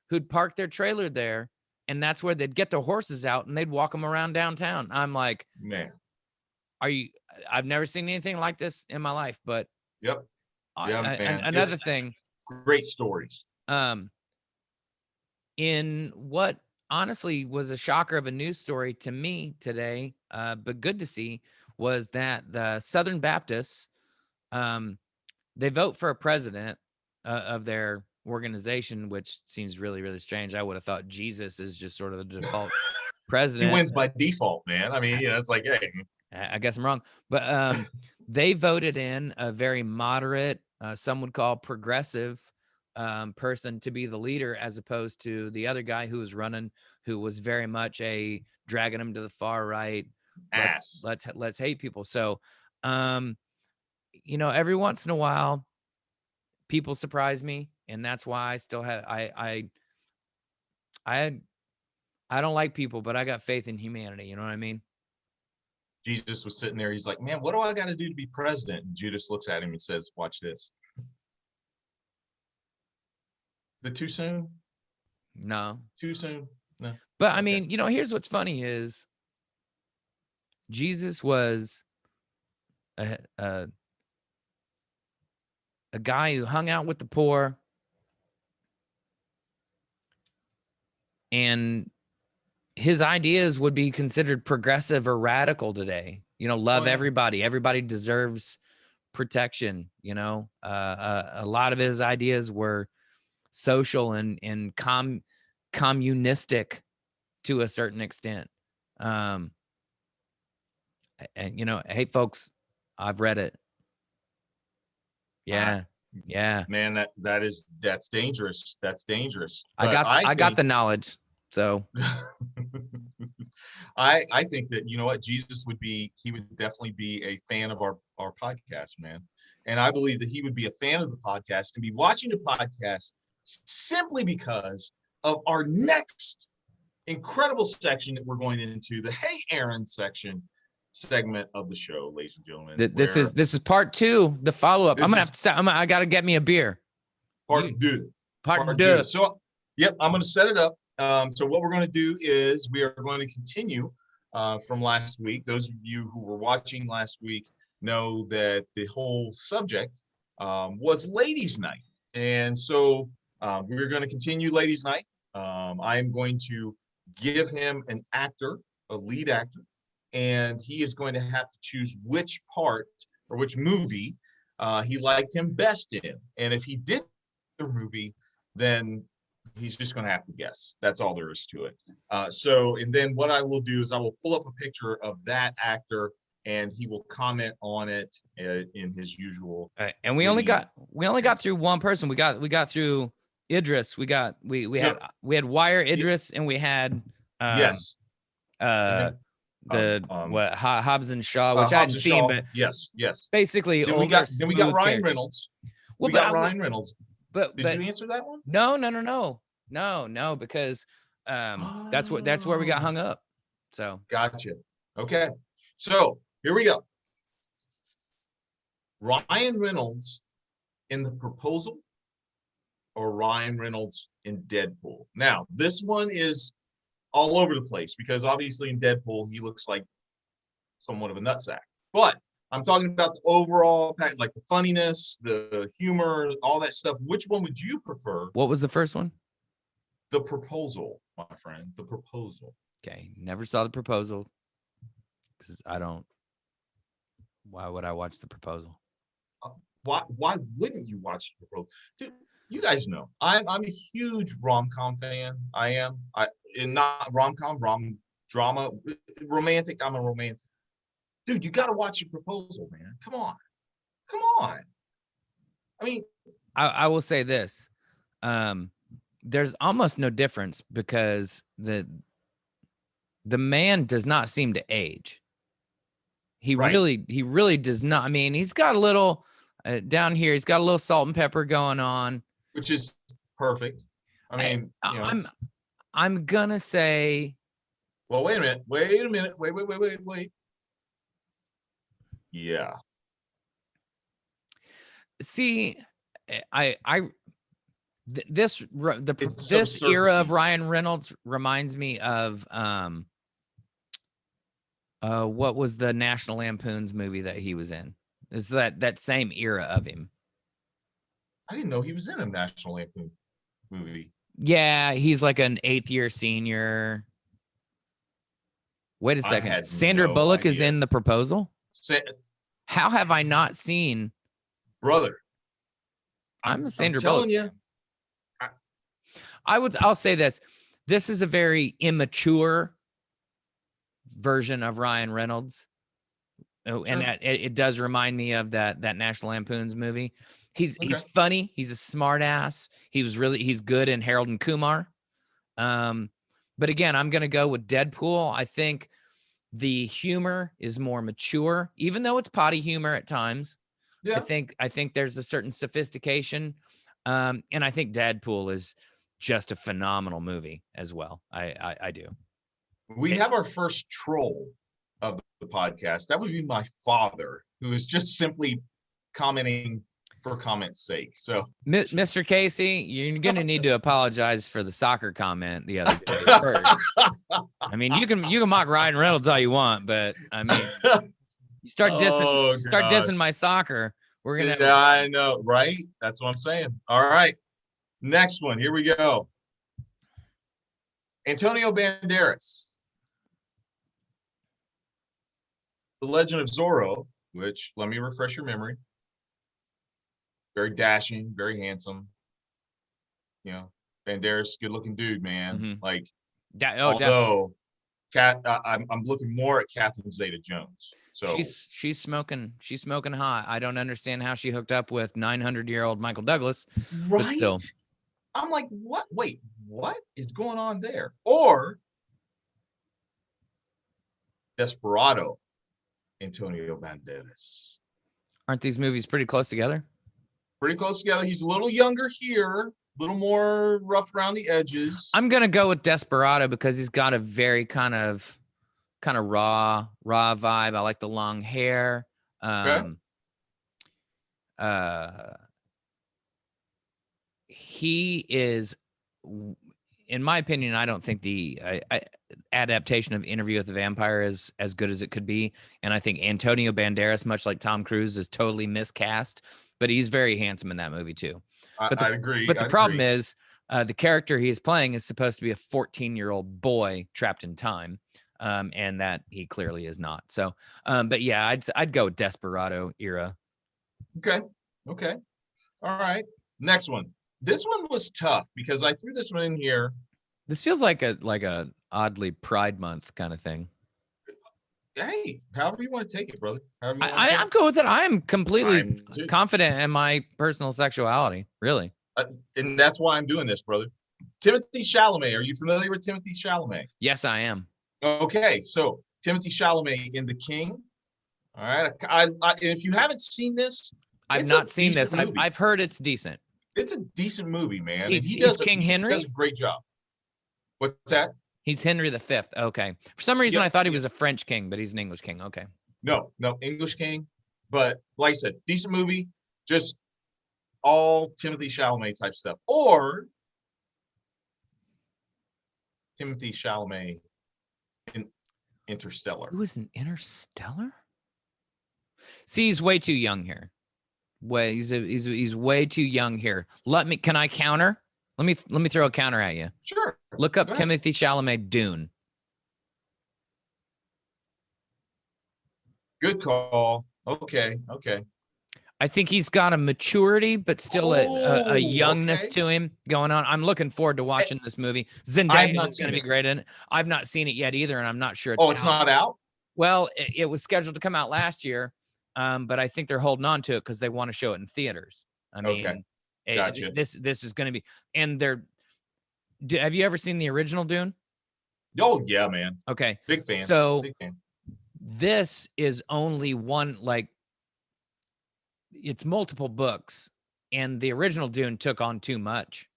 who'd park their trailer there, and that's where they'd get their horses out and they'd walk them around downtown. I'm like, man, I've never seen anything like this in my life, but yep. Man. Another thing, great stories. In what honestly was a shocker of a news story to me today, but good to see, was that the Southern Baptists, they vote for a president of their organization, which seems really, really strange. I would have thought Jesus is just sort of the default president. He wins by default, man. I mean, it's like, hey. I guess I'm wrong. But they voted in a very moderate, some would call progressive person to be the leader, as opposed to the other guy who was running, who was very much a dragging him to the far right. Let's hate people. So, every once in a while, people surprise me, and that's why I still have I don't like people, but I got faith in humanity. You know what I mean? Jesus was sitting there. He's like, man, what do I got to do to be president? And Judas looks at him and says, watch this. Is it too soon? No. Too soon? No. But I mean, here's what's funny is Jesus was a guy who hung out with the poor, and his ideas would be considered progressive or radical today. Love everybody. Everybody deserves protection. A lot of his ideas were social and communistic to a certain extent. And hey folks, I've read it. Yeah. Man, that's dangerous. That's dangerous. I got the knowledge. So I think that, you know what, Jesus would definitely be a fan of our podcast, man. And I believe that he would be a fan of the podcast and be watching the podcast simply because of our next incredible section that we're going into, the Hey Aaron segment of the show, ladies and gentlemen. This is part 2, the follow-up. I gotta get me a beer. Part two. So yep, I'm gonna set it up. So what we're going to do is we are going to continue from last week. Those of you who were watching last week know that the whole subject was Ladies' Night. And so we're going to continue Ladies' Night. I am going to give him an actor, a lead actor, and he is going to have to choose which part or which movie he liked him best in. And if he did the movie, then he's just going to have to guess. That's all there is to it. And then what I will do is I will pull up a picture of that actor and he will comment on it in his usual. And we only got through one person. We got through Idris. We had Wire Idris, and we had Hobbs and Shaw, which I hadn't seen, but yes. Basically, then we got Ryan Reynolds. Well, Ryan Reynolds. Did you answer that one? No. No, because that's where we got Oh, hung up. So gotcha. Okay. So here we go. Ryan Reynolds in The Proposal or Ryan Reynolds in Deadpool? Now, this one is all over the place because obviously in Deadpool, he looks like somewhat of a nutsack. But I'm talking about the overall, like the funniness, the humor, all that stuff. Which one would you prefer? what was the first one? The Proposal, my friend. The Proposal. Okay, never saw The Proposal because I don't. Why would I watch The Proposal? Why wouldn't you watch The Proposal? Dude, you guys know I'm a huge rom-com fan. I am. And not rom-com, drama, romantic. I'm a romantic. Dude, you got to watch The Proposal, man. Come on. Come on. I mean, I will say this. There's almost no difference because the man does not seem to age. He right. really does not. I mean, he's got a little down here. He's got a little salt and pepper going on, Which is perfect. I mean, I'm gonna say. Well, wait a minute. Wait. Yeah. See, this It's so era of surfacey. Ryan Reynolds reminds me of what was the National Lampoon's movie that he was in? Is that same era of him? I didn't know he was in a National Lampoon movie. Yeah, he's like an 8th year senior. Wait a I second. had Sandra no Bullock is idea. in The Proposal? How have I not seen? Brother, I'm a Sandra telling Bullock. you. I'll say this. This is a very immature version of Ryan Reynolds. Oh, and Sure. that it does remind me of that National Lampoon's movie. He's Okay. funny. He's a smart ass. He's good in Harold and Kumar. But again, I'm gonna go with Deadpool. I think the humor is more mature, even though it's potty humor at times. Yeah. I think there's a certain sophistication. And I think Deadpool is just a phenomenal movie as well. I do. We have our first troll of the podcast. That would be my father, who is just simply commenting for comment's sake. So, Mr. Casey, you're going to need to apologize for the soccer comment the other day first. I mean, you can mock Ryan Reynolds all you want, but I mean, you start dissing my soccer, we're going to Yeah, I know, right? That's what I'm saying. All right. Next one. Here we go. Antonio Banderas. The Legend of Zorro, which, let me refresh your memory. Very dashing, very handsome. You know, Banderas, good looking dude, man. Mm-hmm. Like, although I'm looking more at Catherine Zeta-Jones. So she's smoking hot. I don't understand how she hooked up with 900-year-old Michael Douglas. Right. But still. I'm like, what? Wait, what is going on there? Or Desperado, Antonio Banderas. Aren't these movies pretty close together? Pretty close together. He's a little younger here, a little more rough around the edges. I'm gonna go with Desperado because he's got a very kind of raw vibe. I like the long hair. He is, in my opinion, I don't think the adaptation of Interview with the Vampire is as good as it could be. And I think Antonio Banderas, much like Tom Cruise, is totally miscast, but he's very handsome in that movie too. I agree. But the problem is the character he is playing is supposed to be a 14-year-old boy trapped in time. And that he clearly is not. So, but yeah, I'd go with Desperado era. Okay. All right. Next one. This one was tough because I threw this one in here. This feels like a oddly Pride Month kind of thing. Hey, however you want to take it, brother. I'm good with it. I'm completely confident in my personal sexuality, really. And that's why I'm doing this, brother. Timothée Chalamet. Are you familiar with Timothée Chalamet? Yes, I am. Okay, so Timothée Chalamet in The King. All right. If you haven't seen this, I've not seen this. I've heard it's decent. It's a decent movie, man, and He's King he does Henry. a great job. What's that? He's Henry V. Okay. For some reason, Yep, I thought he yep. was a French king, but he's an English king. Okay. No, no, English King. But like I said, decent movie, just all Timothy Chalamet type stuff. Or Timothy Chalamet in Interstellar. Who was in Interstellar? See, he's way too young here. He's way too young here. Can I counter? Let me throw a counter at you. Sure. Look up Timothy Chalamet Dune. Good call. Okay. I think he's got a maturity, but still a youngness to him going on. I'm looking forward to watching this movie. Zendaya is going to be great in it. I've not seen it yet either, and I'm not sure it's it's not out? Well, it was scheduled to come out last year, but I think they're holding on to it because they want to show it in theaters. I mean, Gotcha. This is going to be, and have you ever seen the original Dune? Oh yeah, man. Okay. Big fan. So Big fan. this is only one, like, it's multiple books, and the original Dune took on too much.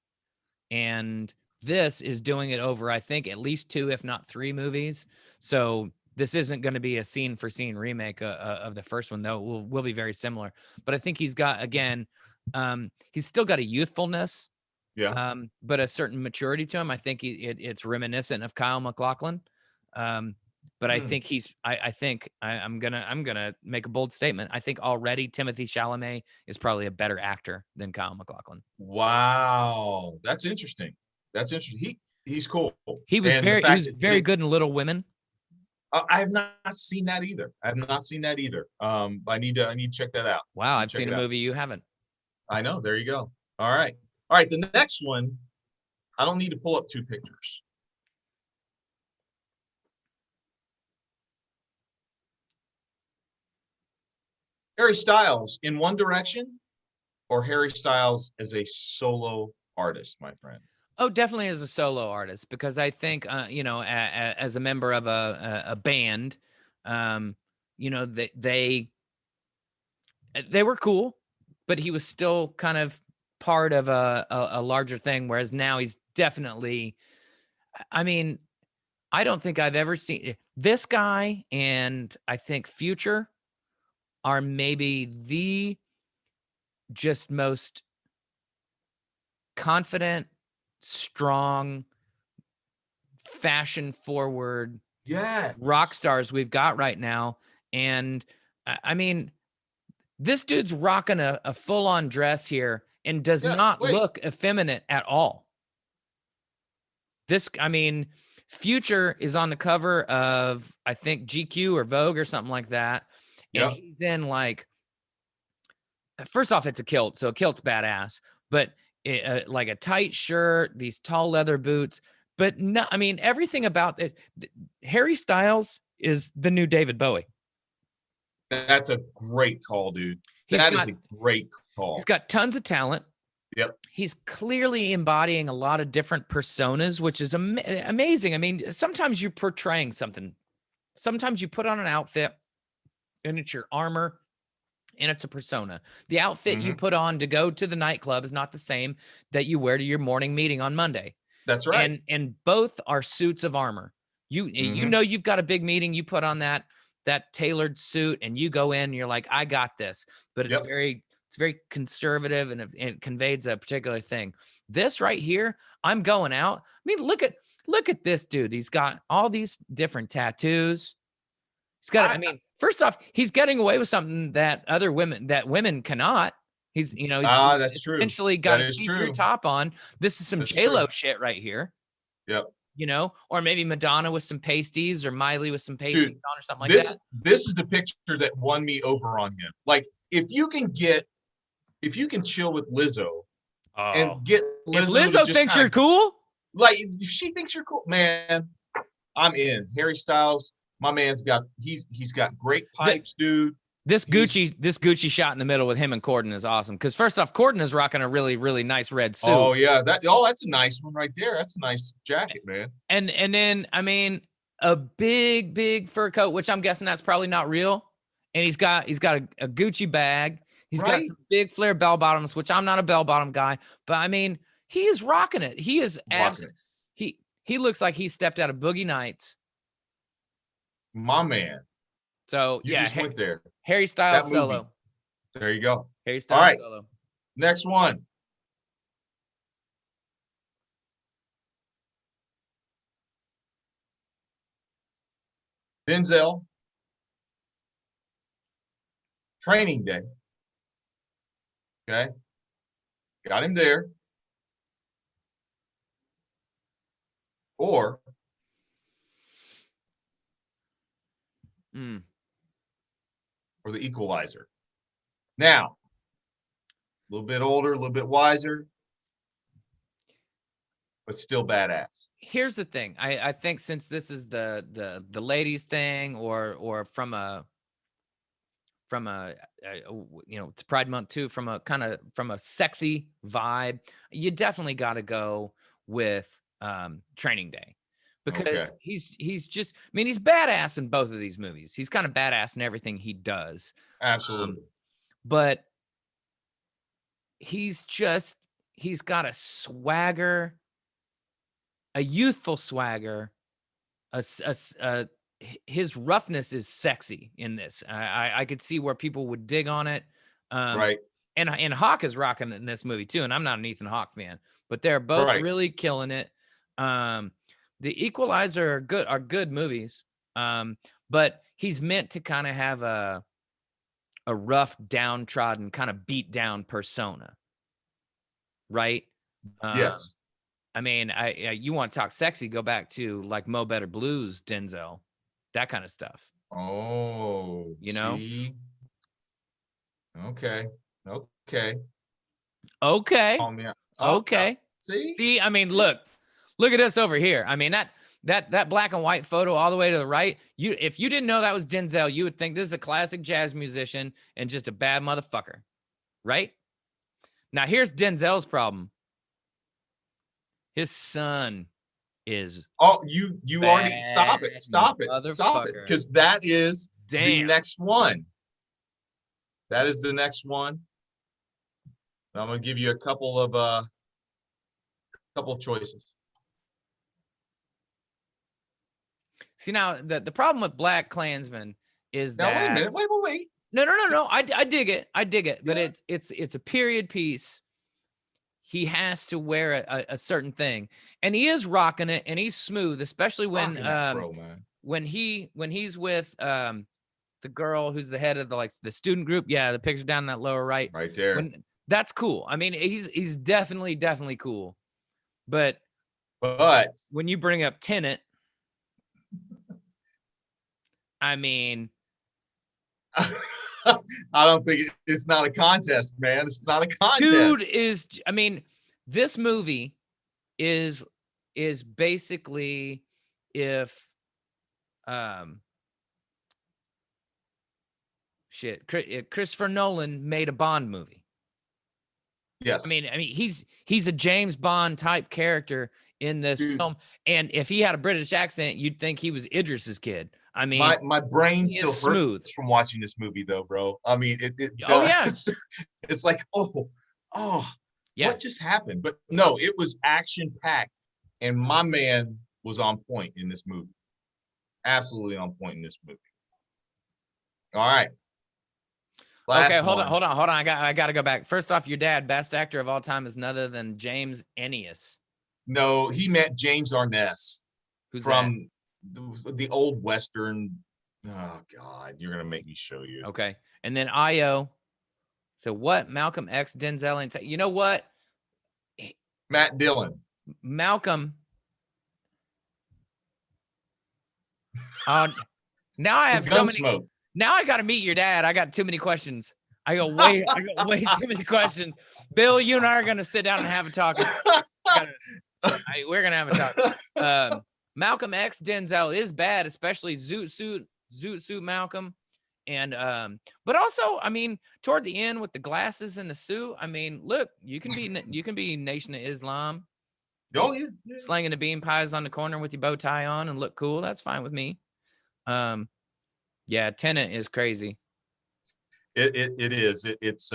And this is doing it over, I think, at least 2, if not 3 movies. So this isn't going to be a scene for scene remake of the first one, though. Will be very similar. But I think he's got, again, he's still got a youthfulness, but a certain maturity to him. I think it's reminiscent of Kyle MacLachlan. But I think I'm gonna make a bold statement. I think already Timothy Chalamet is probably a better actor than Kyle MacLachlan. Wow, that's interesting. He's cool. He was very good in Little Women. I have not seen that either. I need to check that out. Wow, I've seen a movie you haven't. I know. There you go. All right. The next one, I don't need to pull up 2 pictures. Harry Styles in One Direction, or Harry Styles as a solo artist, my friend? Oh, definitely as a solo artist, because I think, as a member of a band, they were cool, but he was still kind of part of a larger thing. Whereas now he's definitely, I mean, I don't think I've ever seen this guy, and I think Future are maybe the just most confident, strong, fashion forward rock stars we've got right now. And I mean, this dude's rocking a full-on dress here and does not look effeminate at all. Future is on the cover of, I think, GQ or Vogue or something like that. And he's in, like, first off, it's a kilt, so a kilt's badass, but like a tight shirt, these tall leather boots, but no, I mean, everything about it. Harry Styles is the new David Bowie. That's a great call, dude. That is a great call. He's got tons of talent. Yep. He's clearly embodying a lot of different personas, which is amazing. I mean, sometimes you're portraying something. Sometimes you put on an outfit and it's your armor and it's a persona. The outfit you put on to go to the nightclub is not the same that you wear to your morning meeting on Monday. That's right. And both are suits of armor. You've got a big meeting, you put on that tailored suit and you go in and you're like, I got this. But it's very conservative, and it conveys a particular thing. This right here, I'm going out. I mean, look at this dude. He's got all these different tattoos. He's got, first off, he's getting away with something that women cannot. He's that's true. Essentially got a see-through top on. This is some J-Lo shit right here. Yep. Or maybe Madonna with some pasties, or Miley with some pasties on, or something like that. This is the picture that won me over on him. Like, if you can chill with Lizzo and get Lizzo. If Lizzo thinks you're cool, like, if she thinks you're cool, man, I'm in. Harry Styles, my man's he's got great pipes, dude. This Gucci shot in the middle with him and Corden is awesome. Because first off, Corden is rocking a really, really nice red suit. Oh yeah, that's a nice one right there. That's a nice jacket, man. And then a big fur coat, which I'm guessing that's probably not real. And he's got a Gucci bag. He's got Right? some big flare bell bottoms, which I'm not a bell bottom guy, but I mean, he is rocking it. He is Rocking it. he looks like he stepped out of Boogie Nights. My man. So You yeah, just went there. Harry That Styles movie. solo. There you go. Harry All Styles right. solo. Next one. Denzel. Training Day. Okay. Got him there. Or Mm. or The Equalizer. Now, a little bit older, a little bit wiser, but still badass. Here's the thing. I think since this is the ladies thing, or from a it's Pride Month too, from a sexy vibe, you definitely got to go with Training Day, Okay. because he's just, I mean, he's badass in both of these movies. He's kind of badass in everything he does. Absolutely. But he's got a swagger, a youthful swagger, his roughness is sexy in this. I could see where people would dig on it. Right. And Hawk is rocking it in this movie too. And I'm not an Ethan Hawke fan, but they're both Right. really killing it. The Equalizer are good movies. But he's meant to kind of have a rough, downtrodden, kind of beat down persona, right? Yes. I mean, you want to talk sexy, go back to like Mo Better Blues, Denzel, that kind of stuff. Oh, You know? see? Okay. Okay. Okay. Call me out. Okay. See? See, I mean, look at us over here. I mean, that black and white photo all the way to the right, if you didn't know that was Denzel, you would think this is a classic jazz musician and just a bad motherfucker, right? Now, here's Denzel's problem. His son is Oh, you already stop it. Stop it. motherfucker. Because that is the Damn. next one. That is the next one. I'm gonna give you a couple of choices. See, now the problem with Black Klansman is Now wait a that minute. Wait. no. I dig it. But Yeah. it's a period piece. He has to wear a certain thing, and he is rocking it, and he's smooth, especially when Rocking that, bro, man. when he's with the girl who's the head of the student group. Yeah, the picture down in that lower right. Right there. That's cool. I mean, he's definitely cool. But when you bring up Tenet, I mean, I don't think it's not a contest, man. It's not a contest. Dude, I mean, this movie is basically if Christopher Nolan made a Bond movie. Yes. I mean, he's a James Bond type character in this film, and if he had a British accent, you'd think he was Idris's kid. I mean, my brain still smooth hurts from watching this movie, though, bro. I mean, oh yeah, it's like yeah. What just happened? But no, it was action packed, and my man was on point in this movie. Absolutely on point in this movie. All right. Okay, hold on. I got to go back. First off, your dad, best actor of all time, is none other than James Ennius. No, he meant James Arness. Who's from the old Western. Oh God, you're gonna make me show you. Okay, and then Io. So what? Malcolm X, Denzel, and you know what? Matt Dillon. Malcolm. Now I have so many. Gunsmoke. Now I got to meet your dad. I got too many questions. I got way too many questions. Bill, you and I are gonna sit down and have a talk. We're gonna have a talk. Malcolm X, Denzel is bad, especially Zoot Suit Malcolm, and but also, I mean, toward the end with the glasses and the suit. I mean, look, you can be Nation of Islam. Oh yeah. Slanging the bean pies on the corner with your bow tie on and look cool. That's fine with me. Yeah, Tenet is crazy. It is. It's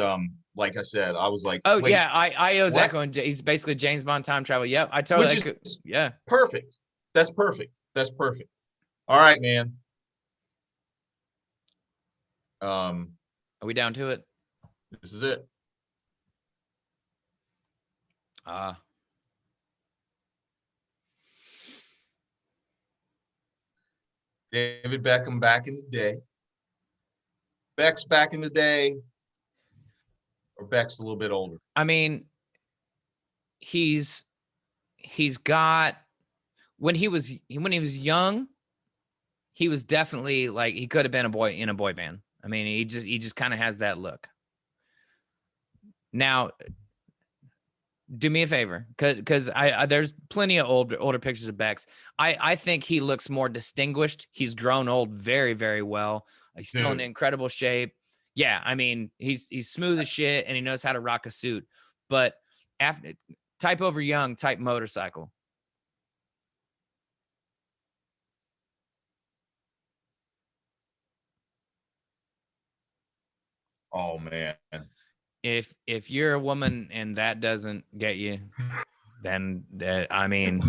like I said, I was like, Oh wait, yeah, Io's what? echoing. He's basically James Bond time travel. Yep, I totally. Which is Yeah. perfect. That's perfect. That's perfect. All right, man. Um, Are we down to it? this is it. Uh David Beckham back in the day. Beck's back in the day, or Beck's a little bit older. I mean, he's got when he was young, he was definitely like he could have been a boy in a boy band. I mean, he just kind of has that look. Now, do me a favor, because I there's plenty of older pictures of Bex. I think he looks more distinguished. He's grown old very, very well. He's still in Dude. incredible shape. Yeah, I mean, he's smooth as shit and he knows how to rock a suit. But after type over young, type motorcycle. Oh man. If you're a woman and that doesn't get you, then I mean,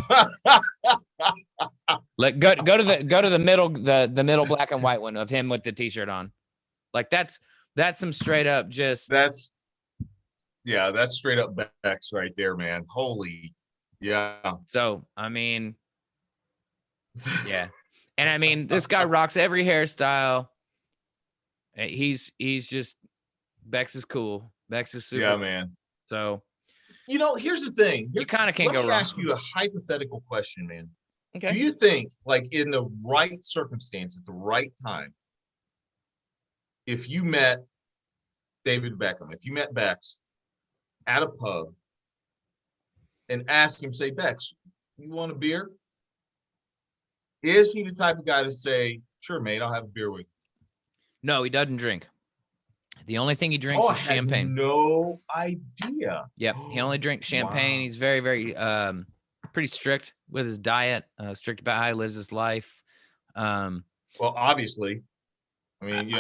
go to the middle the middle black and white one of him with the t-shirt on. Like that's some straight up just that's straight up Beck's right there, man. Holy, yeah. so I mean, yeah. And I mean, this guy rocks every hairstyle. He's just Bex is cool. Bex is super Yeah, cool. man. So here's the thing. you kind of can't go Let me wrong. ask you a hypothetical question, man. Okay. Do you think, like in the right circumstance at the right time, if you met David Beckham, if you met Bex at a pub and asked him, say, Bex, you want a beer? Is he the type of guy to say, sure, mate, I'll have a beer with you? No, he doesn't drink. The only thing he drinks Oh, I is had champagne. no idea. Yep. He only drinks champagne. Wow. He's very, very pretty strict with his diet, strict about how he lives his life. Well, obviously. I mean,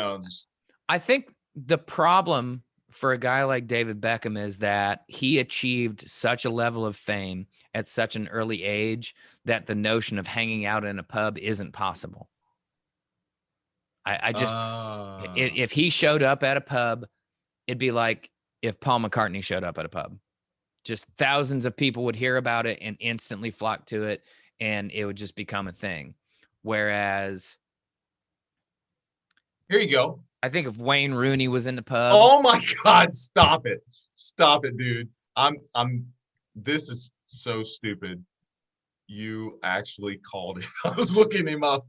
I think the problem for a guy like David Beckham is that he achieved such a level of fame at such an early age that the notion of hanging out in a pub isn't possible. I just, if he showed up at a pub, it'd be like if Paul McCartney showed up at a pub. Just thousands of people would hear about it and instantly flock to it, and it would just become a thing. Whereas, here you go. I think if Wayne Rooney was in the pub. Oh my God, stop it, dude. This is so stupid. You actually called it. I was looking him up.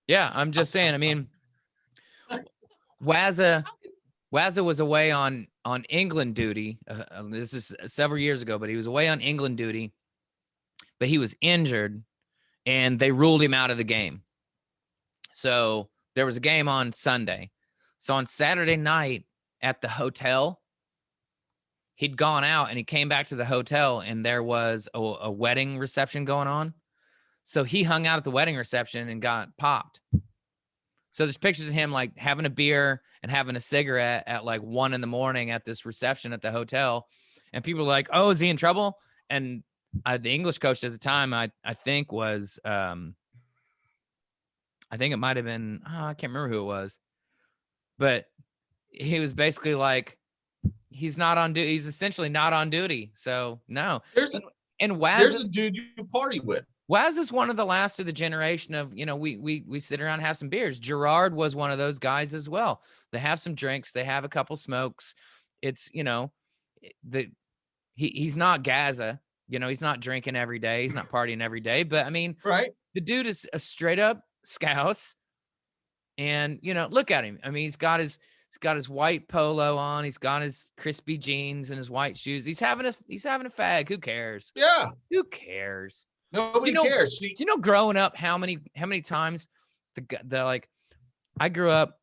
Yeah, I'm just saying. I mean, Wazza was away on England duty. This is several years ago, but he was away on England duty, but he was injured and they ruled him out of the game. So there was a game on Sunday. So on Saturday night at the hotel, he'd gone out and he came back to the hotel and there was a wedding reception going on. So he hung out at the wedding reception and got popped. So there's pictures of him like having a beer and having a cigarette at like 1 a.m. at this reception at the hotel. And people are like, oh, is he in trouble? And the English coach at the time, I think was, I think it might've been, I can't remember who it was, but he was basically like, he's not on duty. He's essentially not on duty. So no, There's a dude you party with. Waz is one of the last of the generation of, we sit around and have some beers. Gerard was one of those guys as well. They have some drinks. They have a couple smokes. It's, he's not Gaza, he's not drinking every day. He's not partying every day, but I mean, right. The dude is a straight up scouse and, look at him. I mean, he's got his white polo on. He's got his crispy jeans and his white shoes. He's having a fag. Who cares? Yeah. Who cares? Nobody cares. Do you know growing up how many times the like I grew up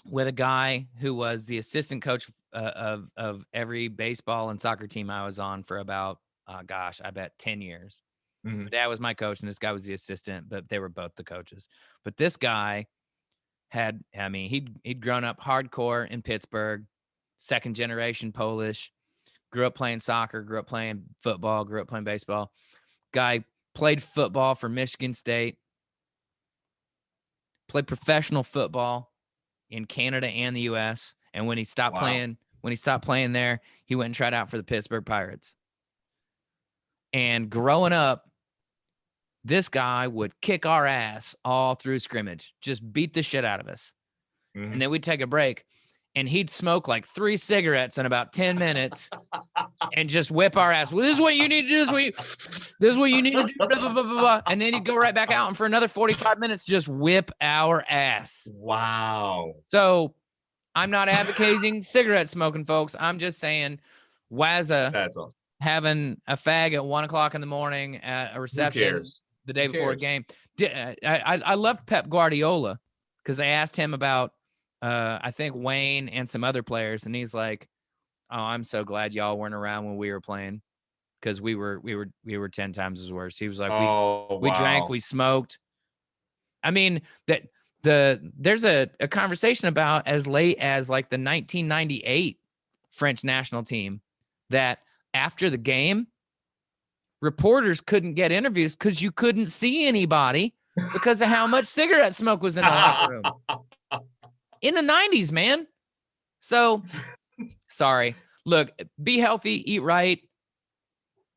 with a guy who was the assistant coach of every baseball and soccer team I was on for about I bet 10 years. Mm-hmm. My dad was my coach and this guy was the assistant, but they were both the coaches. But this guy he'd grown up hardcore in Pittsburgh, second generation Polish, grew up playing soccer, grew up playing football, grew up playing baseball. Guy played football for Michigan State, played professional football in Canada and the US. And when he stopped playing there, he went and tried out for the Pittsburgh Pirates. And growing up, this guy would kick our ass all through scrimmage, just beat the shit out of us. Mhm. And then we'd take a break and he'd smoke like 3 cigarettes in about 10 minutes and just whip our ass. Well, this is what you need to do. This is what you need to do. Blah, blah, blah, blah, blah. And then he'd go right back out and for another 45 minutes, just whip our ass. Wow. So I'm not advocating cigarette smoking, folks. I'm just saying Wazza That's awesome. having a fag at 1 o'clock in the morning at a reception the day before a game. I love Pep Guardiola because I asked him about, I think Wayne and some other players, and he's like, "Oh, I'm so glad y'all weren't around when we were playing because we were 10 times as worse." He was like, "We drank, we smoked." I mean there's a conversation about as late as like the 1998 French national team that after the game, reporters couldn't get interviews because you couldn't see anybody because of how much cigarette smoke was in the locker room. In the 90s, man. So, sorry. Look, be healthy, eat right.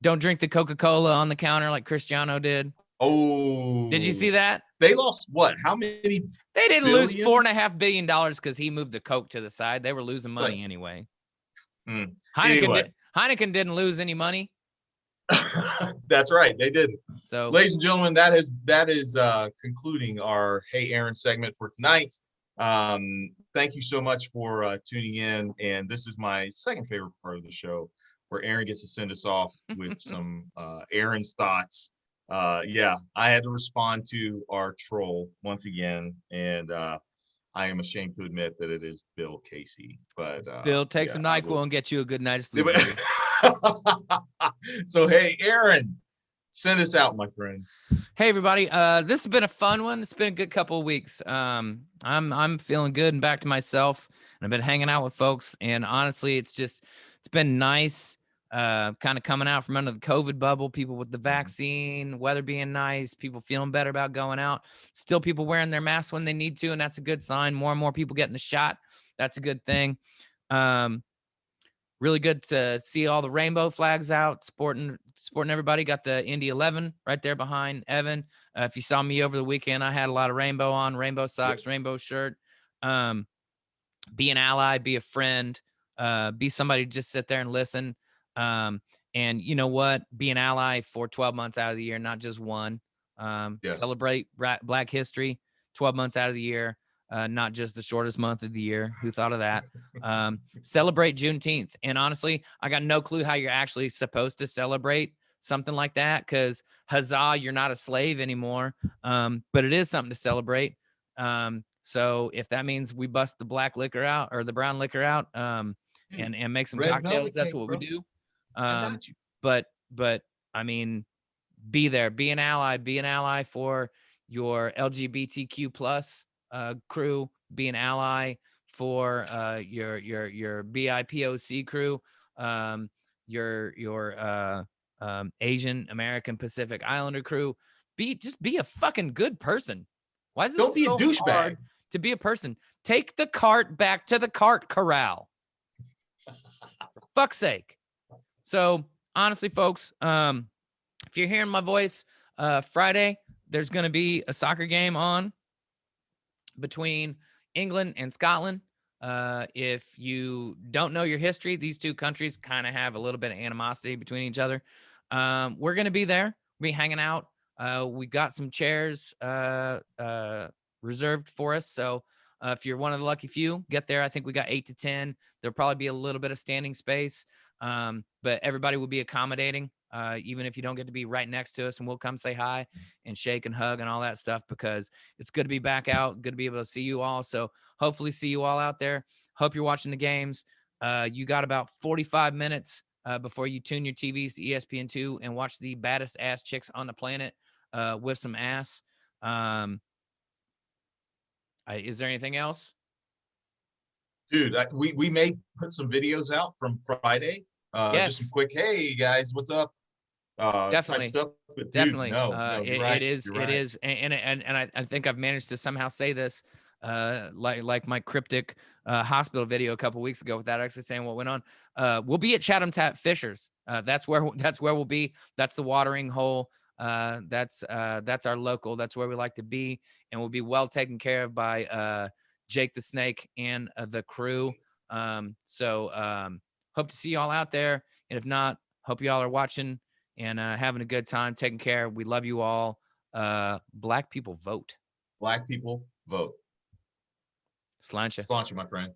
Don't drink the Coca-Cola on the counter like Cristiano did. Oh. Did you see that? They lost what? How many? They didn't lose billions? $4.5 billion because he moved the Coke to the side. They were losing money anyway. Heineken didn't lose any money. That's right. They didn't. So, ladies and gentlemen, that is concluding our Hey Aaron segment for tonight. Thank you so much for tuning in. And this is my second favorite part of the show where Aaron gets to send us off with some Aaron's thoughts. Yeah, I had to respond to our troll once again. And I am ashamed to admit that it is Bill Casey. But Bill, take some NyQuil and get you a good night's sleep. So, hey, Aaron, send us out, my friend. Hey, everybody. This has been a fun one. It's been a good couple of weeks. I'm feeling good and back to myself. And I've been hanging out with folks. And honestly, it's been nice. Kind of coming out from under the COVID bubble, people with the vaccine, weather being nice, people feeling better about going out. Still people wearing their masks when they need to, and that's a good sign. More and more people getting the shot. That's a good thing. Really good to see all the rainbow flags out, supporting everybody. Got the Indy 11 right there behind Evan. If you saw me over the weekend, I had a lot of rainbow on, rainbow socks, rainbow shirt. Be an ally, be a friend, be somebody to just sit there and listen. And you know what? Be an ally for 12 months out of the year, not just one. Celebrate Black History 12 months out of the year, not just the shortest month of the year. Who thought of that? Celebrate Juneteenth. And honestly, I got no clue how you're actually supposed to celebrate something like that because huzzah, you're not a slave anymore. But it is something to celebrate. So if that means we bust the black liquor out or the brown liquor out and make some cocktails, that's what we do. But I mean, be there, be an ally for your LGBTQ plus crew, be an ally for your BIPOC crew, your Asian American Pacific Islander crew. Just be a fucking good person. Why is it Don't be a douchebag hard to be a person? Take the cart back to the cart corral. For fuck's sake. So honestly, folks, if you're hearing my voice, Friday, there's going to be a soccer game on between England and Scotland. If you don't know your history, these two countries kind of have a little bit of animosity between each other. We're going to be there. We'll be hanging out. We got some chairs reserved for us. So if you're one of the lucky few, get there. I think we got 8 to 10. There'll probably be a little bit of standing space, but everybody will be accommodating, even if you don't get to be right next to us, and we'll come say hi and shake and hug and all that stuff because it's good to be back out, good to be able to see you all. So hopefully see you all out there. Hope you're watching the games. You got about 45 minutes before you tune your TVs to ESPN2 and watch the baddest ass chicks on the planet with some ass. Is there anything else? Dude, we may put some videos out from Friday. Just some Yes, quick, hey guys, what's up? Type definitely. stuff. But dude, Definitely. no, you're It right. is, You're it right. is. And I think I've managed to somehow say this, like my cryptic hospital video a couple weeks ago without actually saying what went on. We'll be at Chatham Tap Fishers. That's where we'll be. That's the watering hole. That's our local. That's where we like to be. And we'll be well taken care of by Jake the Snake and the crew. Hope to see y'all out there. And if not, hope y'all are watching and having a good time, taking care. We love you all. Black people vote. Black people vote. Sláinte. Sponsor, my friend.